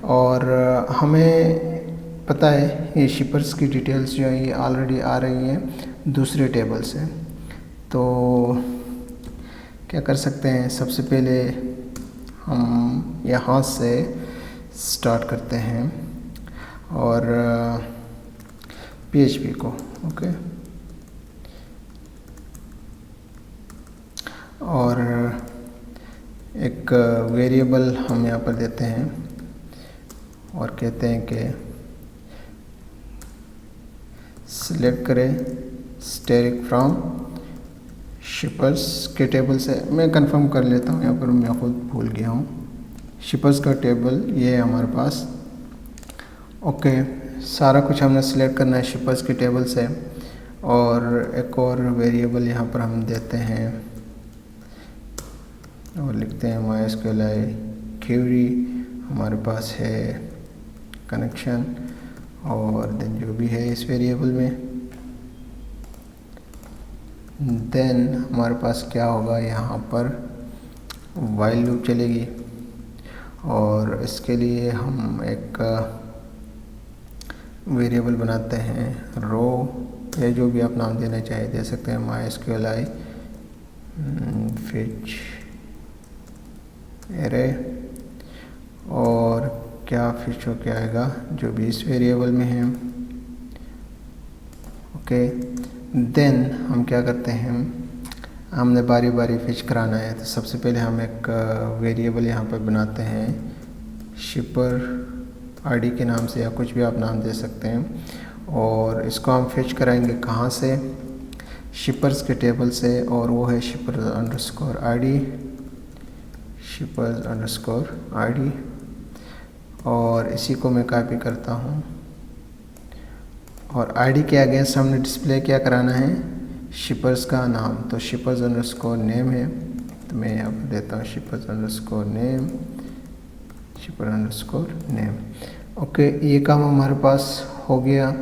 और हमें पता है ये शिपर्स की डिटेल्स जो है ये ऑलरेडी आ रही हैं दूसरे टेबल से। तो क्या कर सकते हैं, सबसे पहले हम यहाँ से स्टार्ट करते हैं और PHP को ओके, और एक वेरिएबल हम यहाँ पर देते हैं और कहते हैं कि सिलेक्ट करें स्टैटिक फ्रॉम शिपर्स के टेबल से। मैं कंफर्म कर लेता हूँ, यहाँ पर मैं खुद भूल गया हूँ। शिपर्स का टेबल ये है हमारे पास ओके। सारा कुछ हमने सिलेक्ट करना है शिपर्स के टेबल से, और एक और वेरिएबल यहाँ पर हम देते हैं और लिखते हैं MySQL क्वेरी, हमारे पास है कनेक्शन और देन जो भी है इस वेरिएबल में। देन हमारे पास क्या होगा, यहाँ पर वाइल लूप चलेगी और इसके लिए हम एक वेरिएबल बनाते हैं रो, या जो भी आप नाम देना चाहे दे सकते हैं। MySQL फिच एरे, और क्या फिच हो क्या आएगा जो भी इस वेरिएबल में है ओके। देन हम क्या करते हैं, हमने बारी बारी फिच कराना है, तो सबसे पहले हम एक वेरिएबल यहाँ पर बनाते हैं शिपर आईडी के नाम से, या कुछ भी आप नाम दे सकते हैं, और इसको हम फिच कराएंगे कहाँ से, शिपर्स के टेबल से, और वो है shippers_id, shippers_id, और इसी को मैं कॉपी करता हूँ और आईडी के अगेंस्ट हमने डिस्प्ले क्या कराना है, शिपर्स का नाम, तो shippers_name है, तो मैं यहाँ पर देता हूँ shippers_name, shipper_name ओके। ये काम हमारे पास हो गया,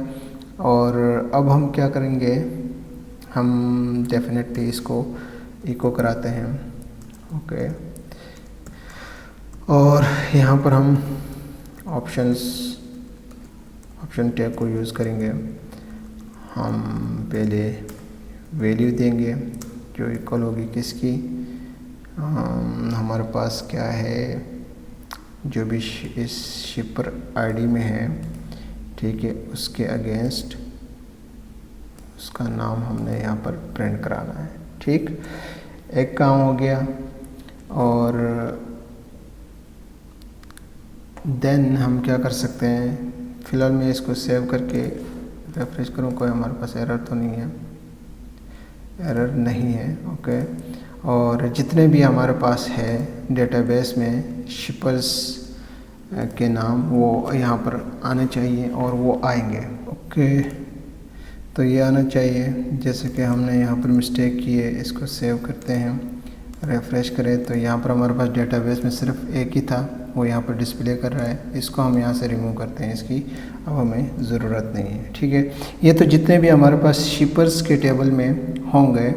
और अब हम क्या करेंगे, हम डेफिनेटली इसको इको कराते हैं ओके। और यहाँ पर हम ऑप्शन टैग को यूज़ करेंगे। हम पहले वैल्यू देंगे जो इक्वल होगी किसकी, हमारे पास क्या है, जो भी इस शिपर आईडी में है ठीक है, उसके अगेंस्ट उसका नाम हमने यहाँ पर प्रिंट कराना है ठीक। एक काम हो गया, और देन हम क्या कर सकते हैं, फ़िलहाल मैं इसको सेव करके रिफ्रेश करूँ, कोई हमारे पास एरर तो नहीं है, एरर नहीं है ओके। और जितने भी हमारे पास है डेटाबेस में शिपर्स के नाम, वो यहाँ पर आने चाहिए और वो आएंगे ओके। तो ये आना चाहिए, जैसे कि हमने यहाँ पर मिस्टेक की है, इसको सेव करते हैं, रिफ्रेश करें, तो यहाँ पर हमारे पास डेटाबेस में सिर्फ एक ही था, वो यहाँ पर डिस्प्ले कर रहा है। इसको हम यहाँ से रिमूव करते हैं, इसकी अब हमें ज़रूरत नहीं है ठीक है। ये तो जितने भी हमारे पास शिपर्स के टेबल में होंगे,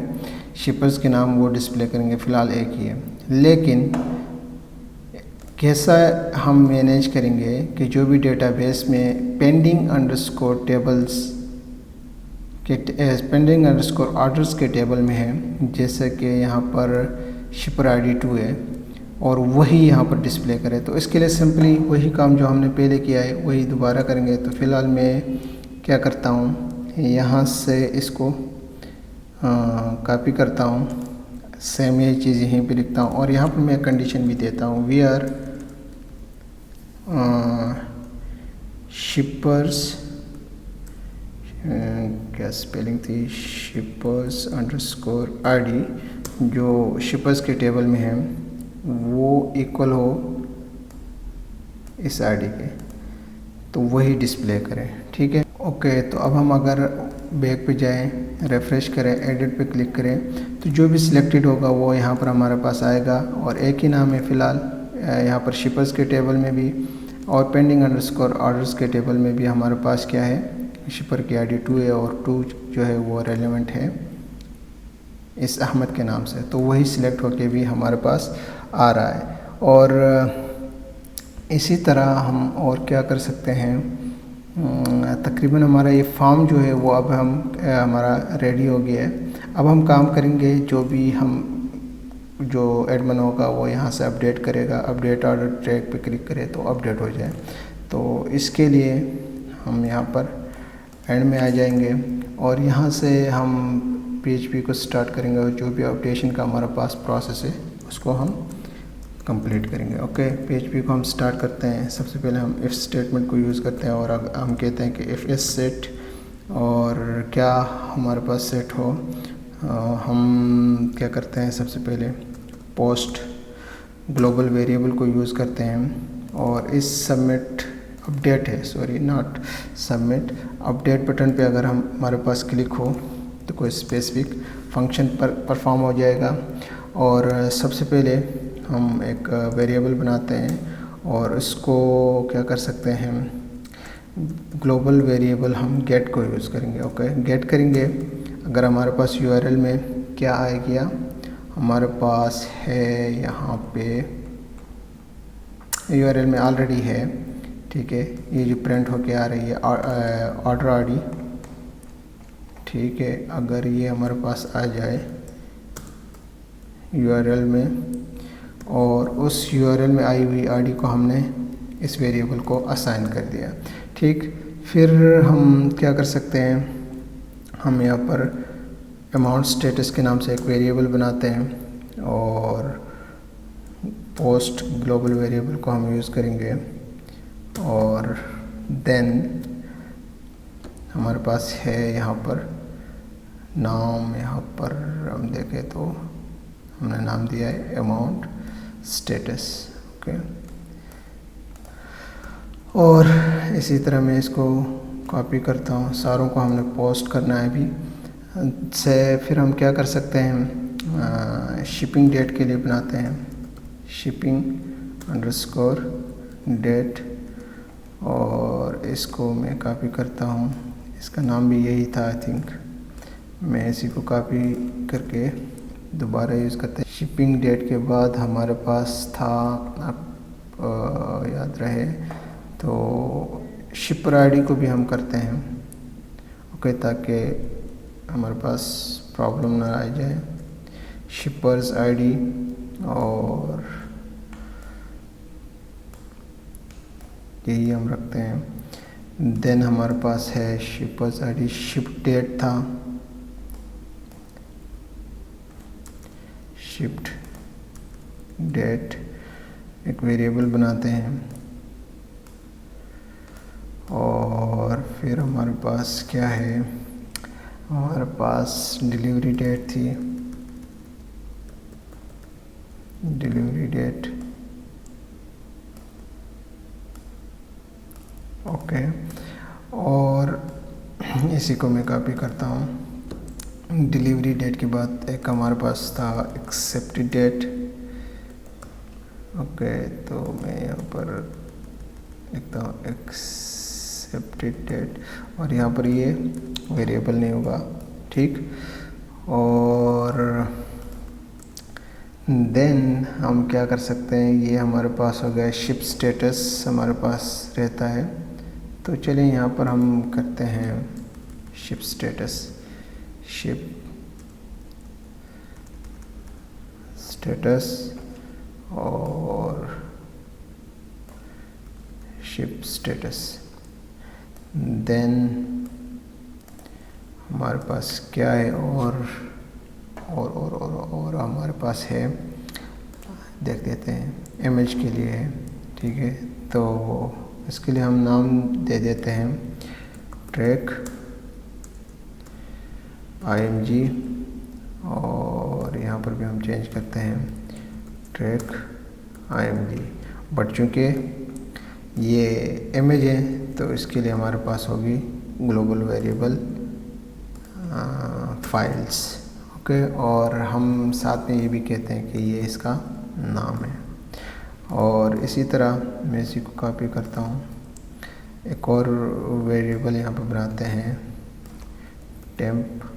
शिपर्स के नाम वो डिस्प्ले करेंगे, फ़िलहाल एक ही है। लेकिन कैसा हम मैनेज करेंगे कि जो भी डेटाबेस में पेंडिंग अंडरस्कोर टेबल्स के पेंडिंग अंडरस्कोर ऑर्डर्स के टेबल में है, जैसे कि यहाँ पर शिपर आईडी 2 है और वही यहाँ पर डिस्प्ले करें, तो इसके लिए सिंपली वही काम जो हमने पहले किया है वही दोबारा करेंगे। तो फ़िलहाल मैं क्या करता हूँ, यहाँ से इसको कॉपी करता हूँ, सेम यही चीज़ यहीं पे लिखता हूँ, और यहाँ पर मैं कंडीशन भी देता हूँ, वी आर शिपर्स, क्या स्पेलिंग थी, shippers_id, जो शिपर्स के टेबल में है वो इक्वल हो इस आईडी के, तो वही डिस्प्ले करें ठीक है ओके। तो अब हम अगर बैक पे जाएं, रिफ़्रेश करें, एडिट पे क्लिक करें, तो जो भी सिलेक्टेड होगा वो यहाँ पर हमारे पास आएगा, और एक ही नाम है फ़िलहाल यहाँ पर शिपर्स के टेबल में भी, और पेंडिंग अंडरस्कोर ऑर्डर्स के टेबल में भी हमारे पास क्या है, शिपर की आईडी 2 है, और 2 जो है वो रेलेवेंट है इस अहमद के नाम से, तो वही सिलेक्ट होके भी हमारे पास आ रहा है। और इसी तरह हम और क्या कर सकते हैं, तकरीबन हमारा ये फॉर्म जो है वो अब हमारा रेडी हो गया है। अब हम काम करेंगे, जो भी हम जो एडमिन होगा वो यहाँ से अपडेट करेगा, अपडेट ऑर्डर ट्रैक पे क्लिक करे तो अपडेट हो जाए। तो इसके लिए हम यहाँ पर एंड में आ जाएंगे और यहाँ से हम PHP को स्टार्ट करेंगे और जो भी अपडेशन का हमारा पास प्रोसेस है उसको हम कंप्लीट करेंगे। ओके, PHP को हम स्टार्ट करते हैं। सबसे पहले हम इफ़ स्टेटमेंट को यूज़ करते हैं और हम कहते हैं कि इफ़ इस सेट और क्या हमारे पास सेट हो। हम क्या करते हैं, सबसे पहले पोस्ट ग्लोबल वेरिएबल को यूज़ करते हैं और इस सबमिट अपडेट है, sorry not submit, update button पे अगर हमारे पास क्लिक हो तो कोई स्पेसिफिक फंक्शन परफॉर्म हो जाएगा। और सबसे पहले हम एक वेरिएबल बनाते हैं और इसको क्या कर सकते हैं, ग्लोबल वेरिएबल हम गेट को यूज़ करेंगे। ओके, गेट करेंगे अगर हमारे पास URL में क्या आ गया, हमारे पास है यहाँ पे URL में ऑलरेडी है, ठीक है, ये जो प्रिंट होके आ रही है ऑर्डर ID, ठीक है। अगर ये हमारे पास आ जाए URL में और उस URL में आई हुई ID को हमने इस वेरिएबल को असाइन कर दिया, ठीक। फिर हम क्या कर सकते हैं, हम यहाँ पर अमाउंट स्टेटस के नाम से एक वेरिएबल बनाते हैं और पोस्ट ग्लोबल वेरिएबल को हम यूज़ करेंगे और देन हमारे पास है यहाँ पर नाम, यहाँ पर हम देखें तो हमने नाम दिया है अमाउंट स्टेटस। ओके, और इसी तरह मैं इसको कॉपी करता हूँ, सारों को हमने पोस्ट करना है अभी से। फिर हम क्या कर सकते हैं, शिपिंग डेट के लिए बनाते हैं शिपिंग अंडरस्कोर डेट और इसको मैं कॉपी करता हूँ, इसका नाम भी यही था आई थिंक। मैं इसी को कॉपी करके दोबारा यूज़ करते हैं। शिपिंग डेट के बाद हमारे पास था, आप याद रहे तो शिपर ID को भी हम करते हैं, ओके, ताकि हमारे पास प्रॉब्लम ना आ जाए। शिपर्स ID और यही हम रखते हैं। देन हमारे पास है शिपर्स ID, शिप डेट था, शिफ्ट डेट एक वेरिएबल बनाते हैं और फिर हमारे पास क्या है, हमारे पास डिलीवरी डेट थी, डिलीवरी डेट, ओके। और इसी को मैं कॉपी करता हूँ। डिलीवरी डेट के बाद एक हमारे पास था एक्सेप्टेड डेट, ओके, तो मैं यहाँ पर लिखता हूँ एक्सेप्टेड डेट और यहाँ पर ये वेरिएबल नहीं होगा, ठीक। और देन हम क्या कर सकते हैं, ये हमारे पास हो गया शिप स्टेटस हमारे पास रहता है, तो चलिए यहाँ पर हम करते हैं शिप स्टेटस, शिप स्टेटस और शिप स्टेटस। देन हमारे पास क्या है और हमारे पास है, देख देते हैं, इमेज के लिए है, ठीक है। तो इसके लिए हम नाम दे देते हैं ट्रैक IMG और यहाँ पर भी हम चेंज करते हैं ट्रैक IMG। बट चूँकि ये इमेज है तो इसके लिए हमारे पास होगी ग्लोबल वेरिएबल फाइल्स, ओके। और हम साथ में ये भी कहते हैं कि ये इसका नाम है। और इसी तरह मैं इसी को कॉपी करता हूँ, एक और वेरिएबल यहाँ पर बनाते हैं टेम्प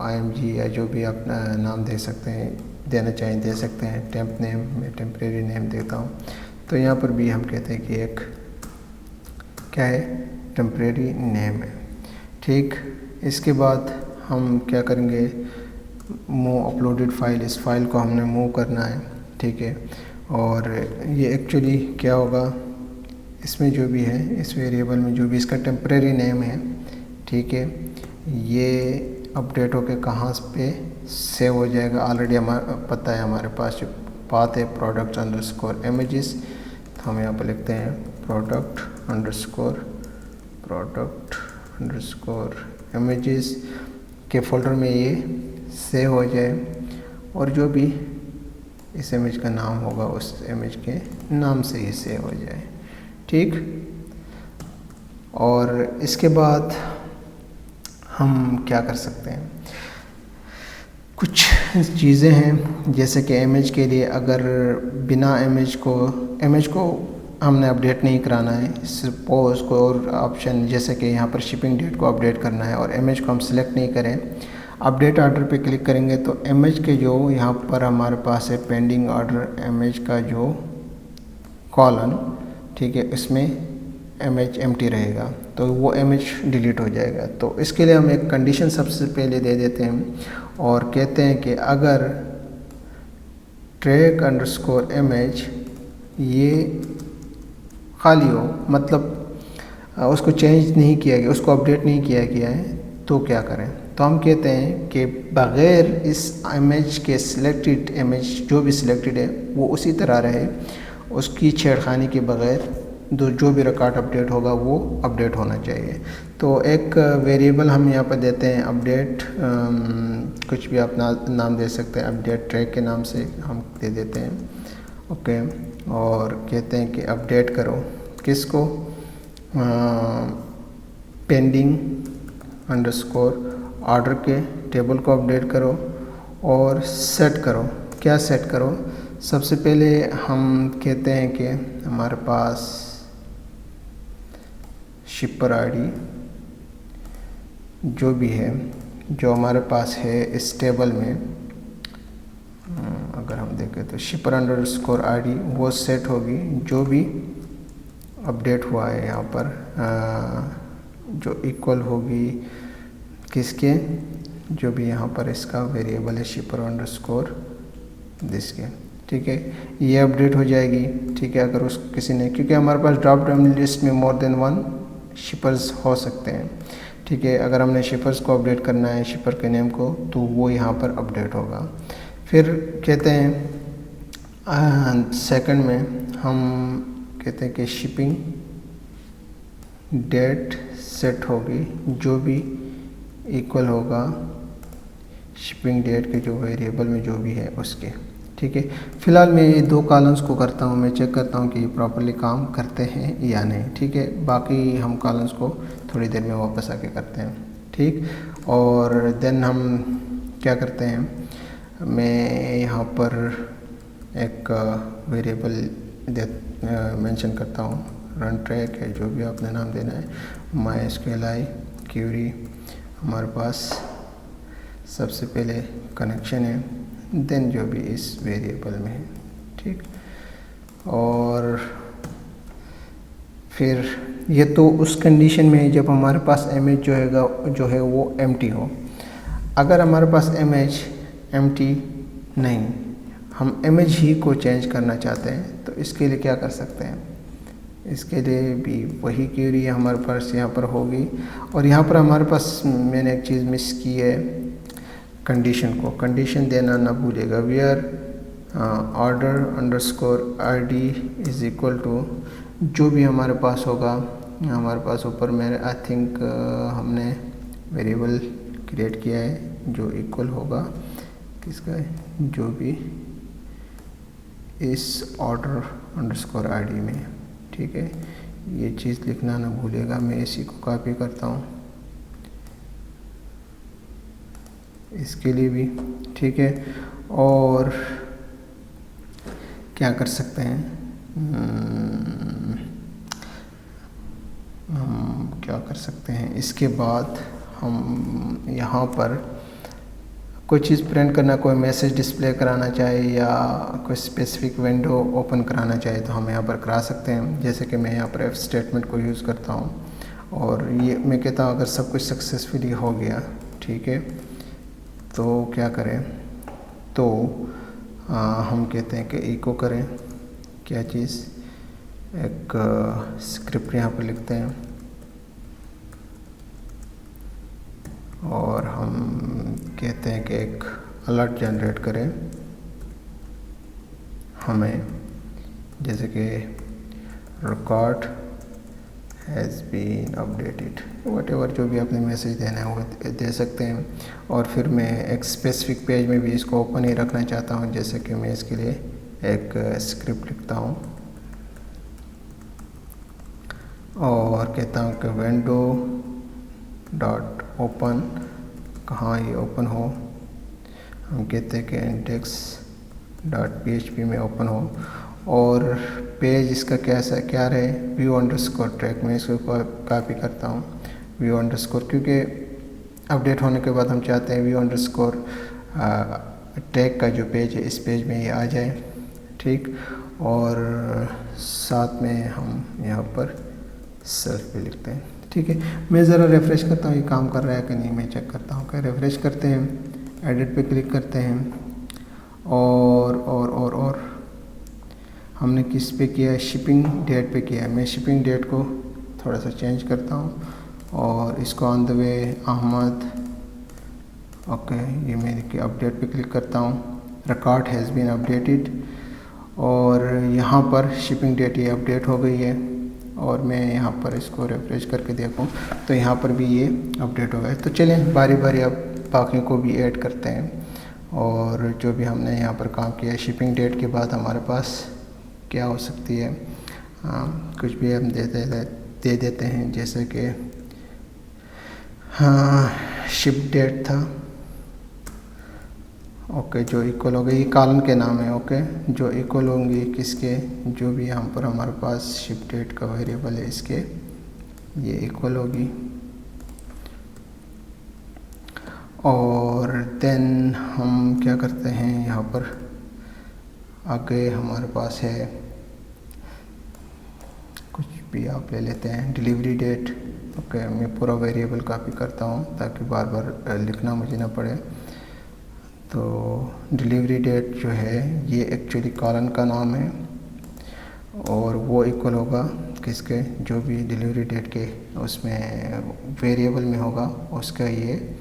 IMG या जो भी आप नाम दे सकते हैं, देना चाहें दे सकते हैं। टेम्प नेम, मैं टेम्परेरी नेम देता हूँ। तो यहाँ पर भी हम कहते हैं कि एक क्या है, टेम्परेरी नेम है, ठीक। इसके बाद हम क्या करेंगे, मूव अपलोडेड फाइल, इस फाइल को हमने मूव करना है, ठीक है। और ये एक्चुअली क्या होगा, इसमें जो भी है, इस वेरिएबल में जो भी इसका टेम्परेरी नेम है, ठीक है, ये अपडेट होके कहाँ पे सेव हो जाएगा। ऑलरेडी हमारा पता है, हमारे पास जो पाथ है प्रोडक्ट अंडरस्कोर इमेजेस, तो हम यहाँ पर लिखते हैं प्रोडक्ट अंडरस्कोर इमेजेस के फोल्डर में ये सेव हो जाए, और जो भी इस इमेज का नाम होगा उस इमेज के नाम से ही सेव हो जाए, ठीक। और इसके बाद हम क्या कर सकते हैं, कुछ चीज़ें हैं, जैसे कि इमेज के लिए अगर बिना इमेज को हमने अपडेट नहीं कराना है, सपोज को और ऑप्शन जैसे कि यहाँ पर शिपिंग डेट को अपडेट करना है और इमेज को हम सिलेक्ट नहीं करें, अपडेट ऑर्डर पे क्लिक करेंगे तो इमेज के जो यहाँ पर हमारे पास है पेंडिंग ऑर्डर इमेज का जो कॉलम, ठीक है, इसमें इमेज एम्प्टी रहेगा, तो वो इमेज डिलीट हो जाएगा। तो इसके लिए हम एक कंडीशन सबसे पहले दे देते हैं और कहते हैं कि अगर ट्रैक अंडरस्कोर इमेज ये खाली हो, मतलब उसको चेंज नहीं किया गया, उसको अपडेट नहीं किया गया है, तो क्या करें। तो हम कहते हैं कि बग़ैर इस इमेज के सिलेक्टेड इमेज जो भी सिलेक्टेड है वो उसी तरह रहे, उसकी छेड़खानी के बग़ैर जो भी रिकॉर्ड अपडेट होगा वो अपडेट होना चाहिए। तो एक वेरिएबल हम यहाँ पर देते हैं अपडेट, कुछ भी अपना नाम दे सकते हैं, अपडेट ट्रैक के नाम से हम दे देते हैं, ओके। और कहते हैं कि अपडेट करो किसको, पेंडिंग अंडरस्कोर ऑर्डर के टेबल को अपडेट करो और सेट करो। क्या सेट करो, सबसे पहले हम कहते हैं कि हमारे पास शिपर आईडी जो भी है, जो हमारे पास है इस टेबल में, अगर हम देखें तो शिपर अंडरस्कोर आईडी वो सेट होगी, जो भी अपडेट हुआ है यहाँ पर जो इक्वल होगी किसके, जो भी यहाँ पर इसका वेरिएबल है शिपर अंडरस्कोर दिस के, ठीक है, ये अपडेट हो जाएगी, ठीक है। अगर उस किसी ने, क्योंकि हमारे पास ड्रॉप डाउन लिस्ट में मोर देन वन शिपर्स हो सकते हैं, ठीक है, अगर हमने शिपर्स को अपडेट करना है शिपर के नेम को, तो वो यहाँ पर अपडेट होगा। फिर कहते हैं सेकंड में हम कहते हैं कि शिपिंग डेट सेट होगी, जो भी इक्वल होगा शिपिंग डेट के जो वेरिएबल में जो भी है उसके, ठीक है। फिलहाल मैं ये दो कॉलम्स को करता हूँ, मैं चेक करता हूँ कि ये प्रॉपर्ली काम करते हैं या नहीं, ठीक है। बाकी हम कॉलम्स को थोड़ी देर में वापस आके करते हैं, ठीक। और देन हम क्या करते हैं, मैं यहाँ पर एक वेरिएबल मेंशन करता हूँ, रन ट्रैक है, जो भी आपने नाम देना है, MySQLi क्यूरी हमारे पास सबसे पहले कनेक्शन है, देन जो भी इस वेरिएबल में है, ठीक। और फिर ये तो उस कंडीशन में है जब हमारे पास इमेज जो है वो एम्प्टी हो। अगर हमारे पास इमेज एम्प्टी नहीं, हम इमेज ही को चेंज करना चाहते हैं, तो इसके लिए क्या कर सकते हैं, इसके लिए भी वही क्वेरी हमारे पास यहाँ पर होगी। और यहाँ पर हमारे पास मैंने एक चीज़ मिस की है, कंडीशन देना ना भूलेगा, where order underscore ID is equal to, जो भी हमारे पास होगा, हमारे पास ऊपर में आई थिंक हमने वेरिएबल क्रिएट किया है जो इक्वल होगा किसका, जो भी इस ऑर्डर अंडरस्कोर आईडी में, ठीक है। ये चीज़ लिखना ना भूलेगा, मैं इसी को कॉपी करता हूँ इसके लिए भी, ठीक है। और क्या कर सकते हैं, हम क्या कर सकते हैं, इसके बाद हम यहाँ पर कोई चीज़ प्रिंट करना, कोई मैसेज डिस्प्ले कराना चाहे या कोई स्पेसिफिक विंडो ओपन कराना चाहे तो हम यहाँ पर करा सकते हैं। जैसे कि मैं यहाँ पर इफ स्टेटमेंट को यूज़ करता हूँ और ये मैं कहता हूँ अगर सब कुछ सक्सेसफुली हो गया, ठीक है, तो क्या करें, तो हम कहते हैं कि इको करें क्या चीज़, एक स्क्रिप्ट यहाँ पर लिखते हैं और हम कहते हैं कि एक अलर्ट जनरेट करें हमें, जैसे कि record has been updated, whatever जो भी आपने मैसेज देना है वो दे सकते हैं। और फिर मैं एक स्पेसिफिक पेज में भी इसको ओपन ही रखना चाहता हूँ, जैसे कि मैं इसके लिए एक स्क्रिप्ट लिखता हूँ और कहता हूँ कि विंडो डॉट ओपन, कहाँ ये ओपन हो, हम कहते हैं कि इंडेक्स डॉट PHP में ओपन हो और पेज इसका क्या रहे, व्यू अंडरस्कोर ट्रैक। मैं इसको कॉपी करता हूँ व्यू अंडरस्कोर, क्योंकि अपडेट होने के बाद हम चाहते हैं व्यू अंडरस्कोर ट्रैक का जो पेज है इस पेज में ये आ जाए, ठीक। और साथ में हम यहाँ पर सेल्फ भी लिखते हैं, ठीक है। मैं ज़रा रिफ़्रेश करता हूँ ये काम कर रहा है कि नहीं, मैं चेक करता हूँ। रिफ़्रेश करते हैं, एडिट पे क्लिक करते हैं और हमने किस पे किया है, शिपिंग डेट पे किया है। मैं शिपिंग डेट को थोड़ा सा चेंज करता हूँ और इसको on the way Ahmad, okay. ये मैं अपडेट पे क्लिक करता हूँ, रिकॉर्ड हैज़ बीन अपडेटेड और यहाँ पर शिपिंग डेट ये अपडेट हो गई है। और मैं यहाँ पर इसको रिफ्रेश करके देखूँ तो यहाँ पर भी ये अपडेट हो गया है। तो चलें बारी बारी अब बाकी को भी ऐड करते हैं और जो भी हमने यहाँ पर काम किया, शिपिंग डेट के बाद हमारे पास क्या हो सकती है, कुछ भी हम दे देते हैं, जैसे कि शिप डेट था, ओके, जो इक्वल हो गई, ये कॉलम के नाम है, ओके, जो इक्वल होंगी किसके, जो भी यहाँ पर हमारे पास शिप डेट का वेरिएबल है इसके, ये इक्वल होगी। और देन हम क्या करते हैं, यहाँ पर आगे हमारे पास है कुछ भी आप ले लेते हैं, डिलीवरी डेट, ओके। मैं पूरा वेरिएबल कॉपी करता हूँ ताकि बार बार लिखना मुझे ना पड़े। तो डिलीवरी डेट जो है ये एक्चुअली कॉलन का नाम है और वो इक्वल होगा किसके, जो भी डिलीवरी डेट के उसमें वेरिएबल में होगा उसका ये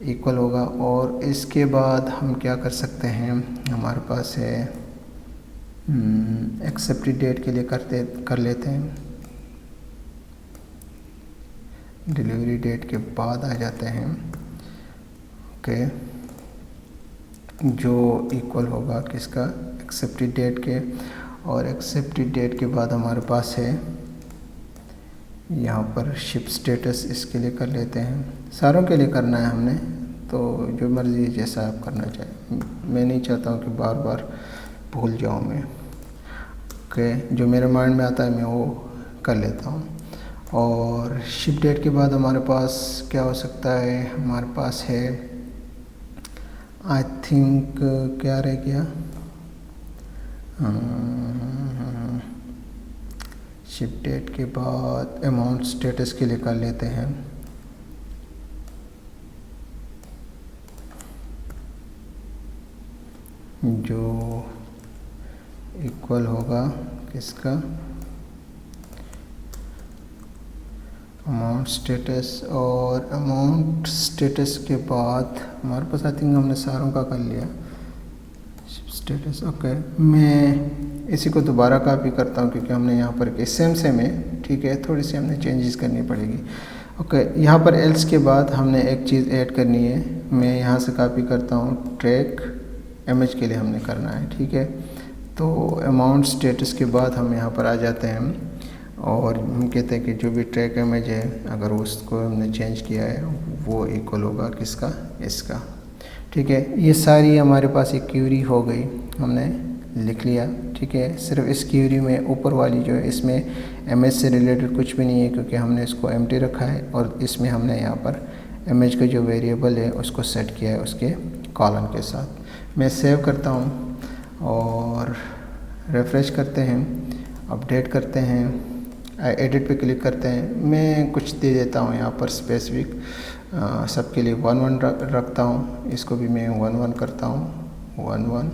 इक्वल होगा। और इसके बाद हम क्या कर सकते हैं, हमारे पास है एक्सेप्टेड डेट के लिए कर लेते हैं, डिलीवरी डेट के बाद आ जाते हैं, ओके, जो इक्वल होगा किसका, एक्सेप्टेड डेट के। और एक्सेप्टेड डेट के बाद हमारे पास है यहाँ पर शिप स्टेटस, इसके लिए कर लेते हैं, सारों के लिए करना है हमने, तो जो मर्ज़ी जैसा आप करना चाहें, मैं नहीं चाहता हूँ कि बार बार भूल जाऊँ मैं, ओके। जो मेरे माइंड में आता है मैं वो कर लेता हूँ। और शिप डेट के बाद हमारे पास क्या हो सकता है, हमारे पास है आई थिंक क्या रह गया, शिप डेट के बाद अमाउंट स्टेटस के लिए कर लेते हैं, जो इक्वल होगा किसका, अमाउंट स्टेटस। और अमाउंट स्टेटस के बाद हमारे पास आई थिंक हमने सारों का कर लिया स्टेटस, ओके। मैं इसी को दोबारा कॉपी करता हूँ क्योंकि हमने यहाँ पर सेम है, ठीक है, थोड़ी सी हमने चेंजेस करनी पड़ेगी, ओके। यहाँ पर एल्स के बाद हमने एक चीज़ ऐड करनी है, मैं यहाँ से कॉपी करता हूँ, ट्रैक इमेज के लिए हमने करना है, ठीक है। तो अमाउंट स्टेटस के बाद हम यहाँ पर आ जाते हैं और हम कहते हैं कि जो भी ट्रैक इमेज है अगर उसको हमने चेंज किया है वो इक्वल होगा किसका, इसका, ठीक है। ये सारी हमारे पास एक क्यूरी हो गई, हमने लिख लिया, ठीक है। सिर्फ इस क्यूरी में ऊपर वाली जो है इसमें इमेज से रिलेटेड कुछ भी नहीं है क्योंकि हमने इसको एम्प्टी रखा है और इसमें हमने यहाँ पर इमेज का जो वेरिएबल है उसको सेट किया है उसके कॉलम के साथ। मैं सेव करता हूँ और रिफ्रेश करते हैं, अपडेट करते हैं, एडिट पे क्लिक करते हैं। मैं कुछ दे देता हूँ यहाँ पर स्पेसिफिक, सबके लिए 1 1 रखता हूँ, इसको भी मैं 1 1 करता हूँ, 1 1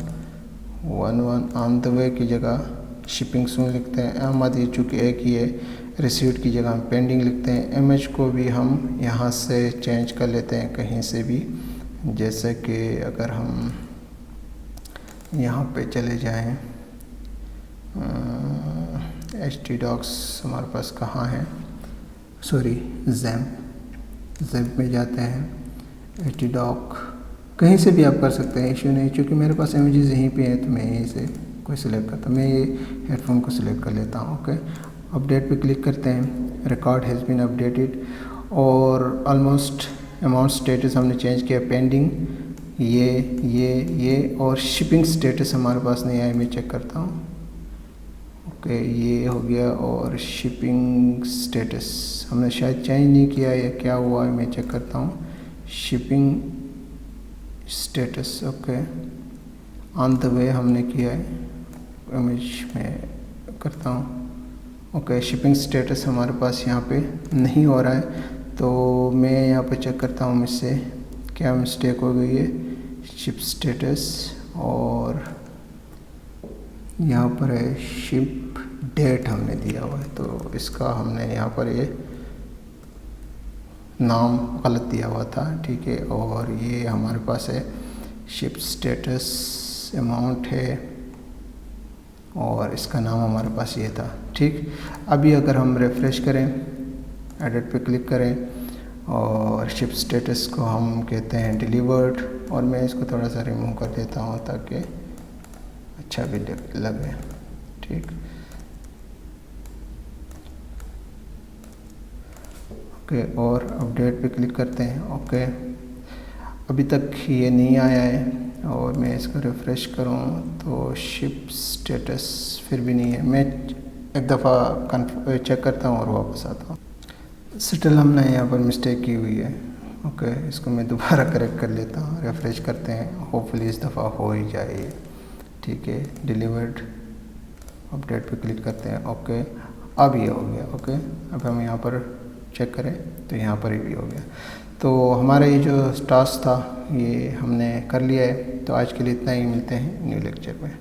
1 1। ऑन द वे की जगह शिपिंग सून लिखते हैं। आमद ये चूँकि एक ही है, रिसीव्ड की जगह हम पेंडिंग लिखते हैं। इमेज को भी हम यहाँ से चेंज कर लेते हैं कहीं से भी, जैसे कि अगर हम यहाँ पे चले जाएं, htdocs हमारे पास कहाँ है, सॉरी ज़ैम्प में जाते हैं। htdoc कहीं से भी आप कर सकते हैं, इशू नहीं। चूँकि मेरे पास इमेजेस यहीं पे हैं तो मैं यहीं से कोई सिलेक्ट करता हूँ। मैं ये हेडफोन को सिलेक्ट कर लेता हूँ। ओके, अपडेट पे क्लिक करते हैं। रिकॉर्ड हैज़ बीन अपडेटेड और ऑलमोस्ट अमाउंट स्टेटस हमने चेंज किया, पेंडिंग ये और शिपिंग स्टेटस हमारे पास नहीं आया। मैं चेक करता हूँ। ओके, ये हो गया। और शिपिंग स्टेटस हमने शायद चेंज नहीं किया या क्या हुआ है, मैं चेक करता हूँ। Shipping status okay, on the वे हमने किया है, इमेज में करता हूँ। ओके, शिपिंग स्टेटस हमारे पास यहाँ पे नहीं हो रहा है, तो मैं यहाँ पे चेक करता हूँ मुझसे क्या मिस्टेक हो गई है। शिप स्टेटस और यहाँ पर है शिप डेट हमने दिया हुआ है, तो इसका हमने यहाँ पर ये नाम गलत दिया हुआ था, ठीक है। और ये हमारे पास है शिप स्टेटस, अमाउंट है और इसका नाम हमारे पास ये था, ठीक। अभी अगर हम रिफ़्रेश करें, एडिट पे क्लिक करें और शिप स्टेटस को हम कहते हैं डिलीवर्ड, और मैं इसको थोड़ा सा रिमूव कर देता हूँ ताकि अच्छा भी लगे, ठीक। ओके, और अपडेट पे क्लिक करते हैं। ओके, अभी तक ये नहीं आया है और मैं इसको रिफ़्रेश करूँ तो शिप स्टेटस फिर भी नहीं है। मैं एक दफ़ा चेक करता हूँ और वापस आता हूँ। स्टिल हमने यहाँ पर मिस्टेक की हुई है। ओके, इसको मैं दोबारा करेक्ट कर लेता हूँ, रिफ़्रेश करते हैं, होपफुली इस दफ़ा हो ही जाए, ठीक है। डिलीवर्ड, अपडेट पे क्लिक करते हैं। ओके, अब ये हो गया। ओके, अब हम यहाँ पर चेक करें तो यहाँ पर भी हो गया। तो हमारा ये जो टास्क था ये हमने कर लिया है। तो आज के लिए इतना ही, मिलते हैं न्यू लेक्चर में।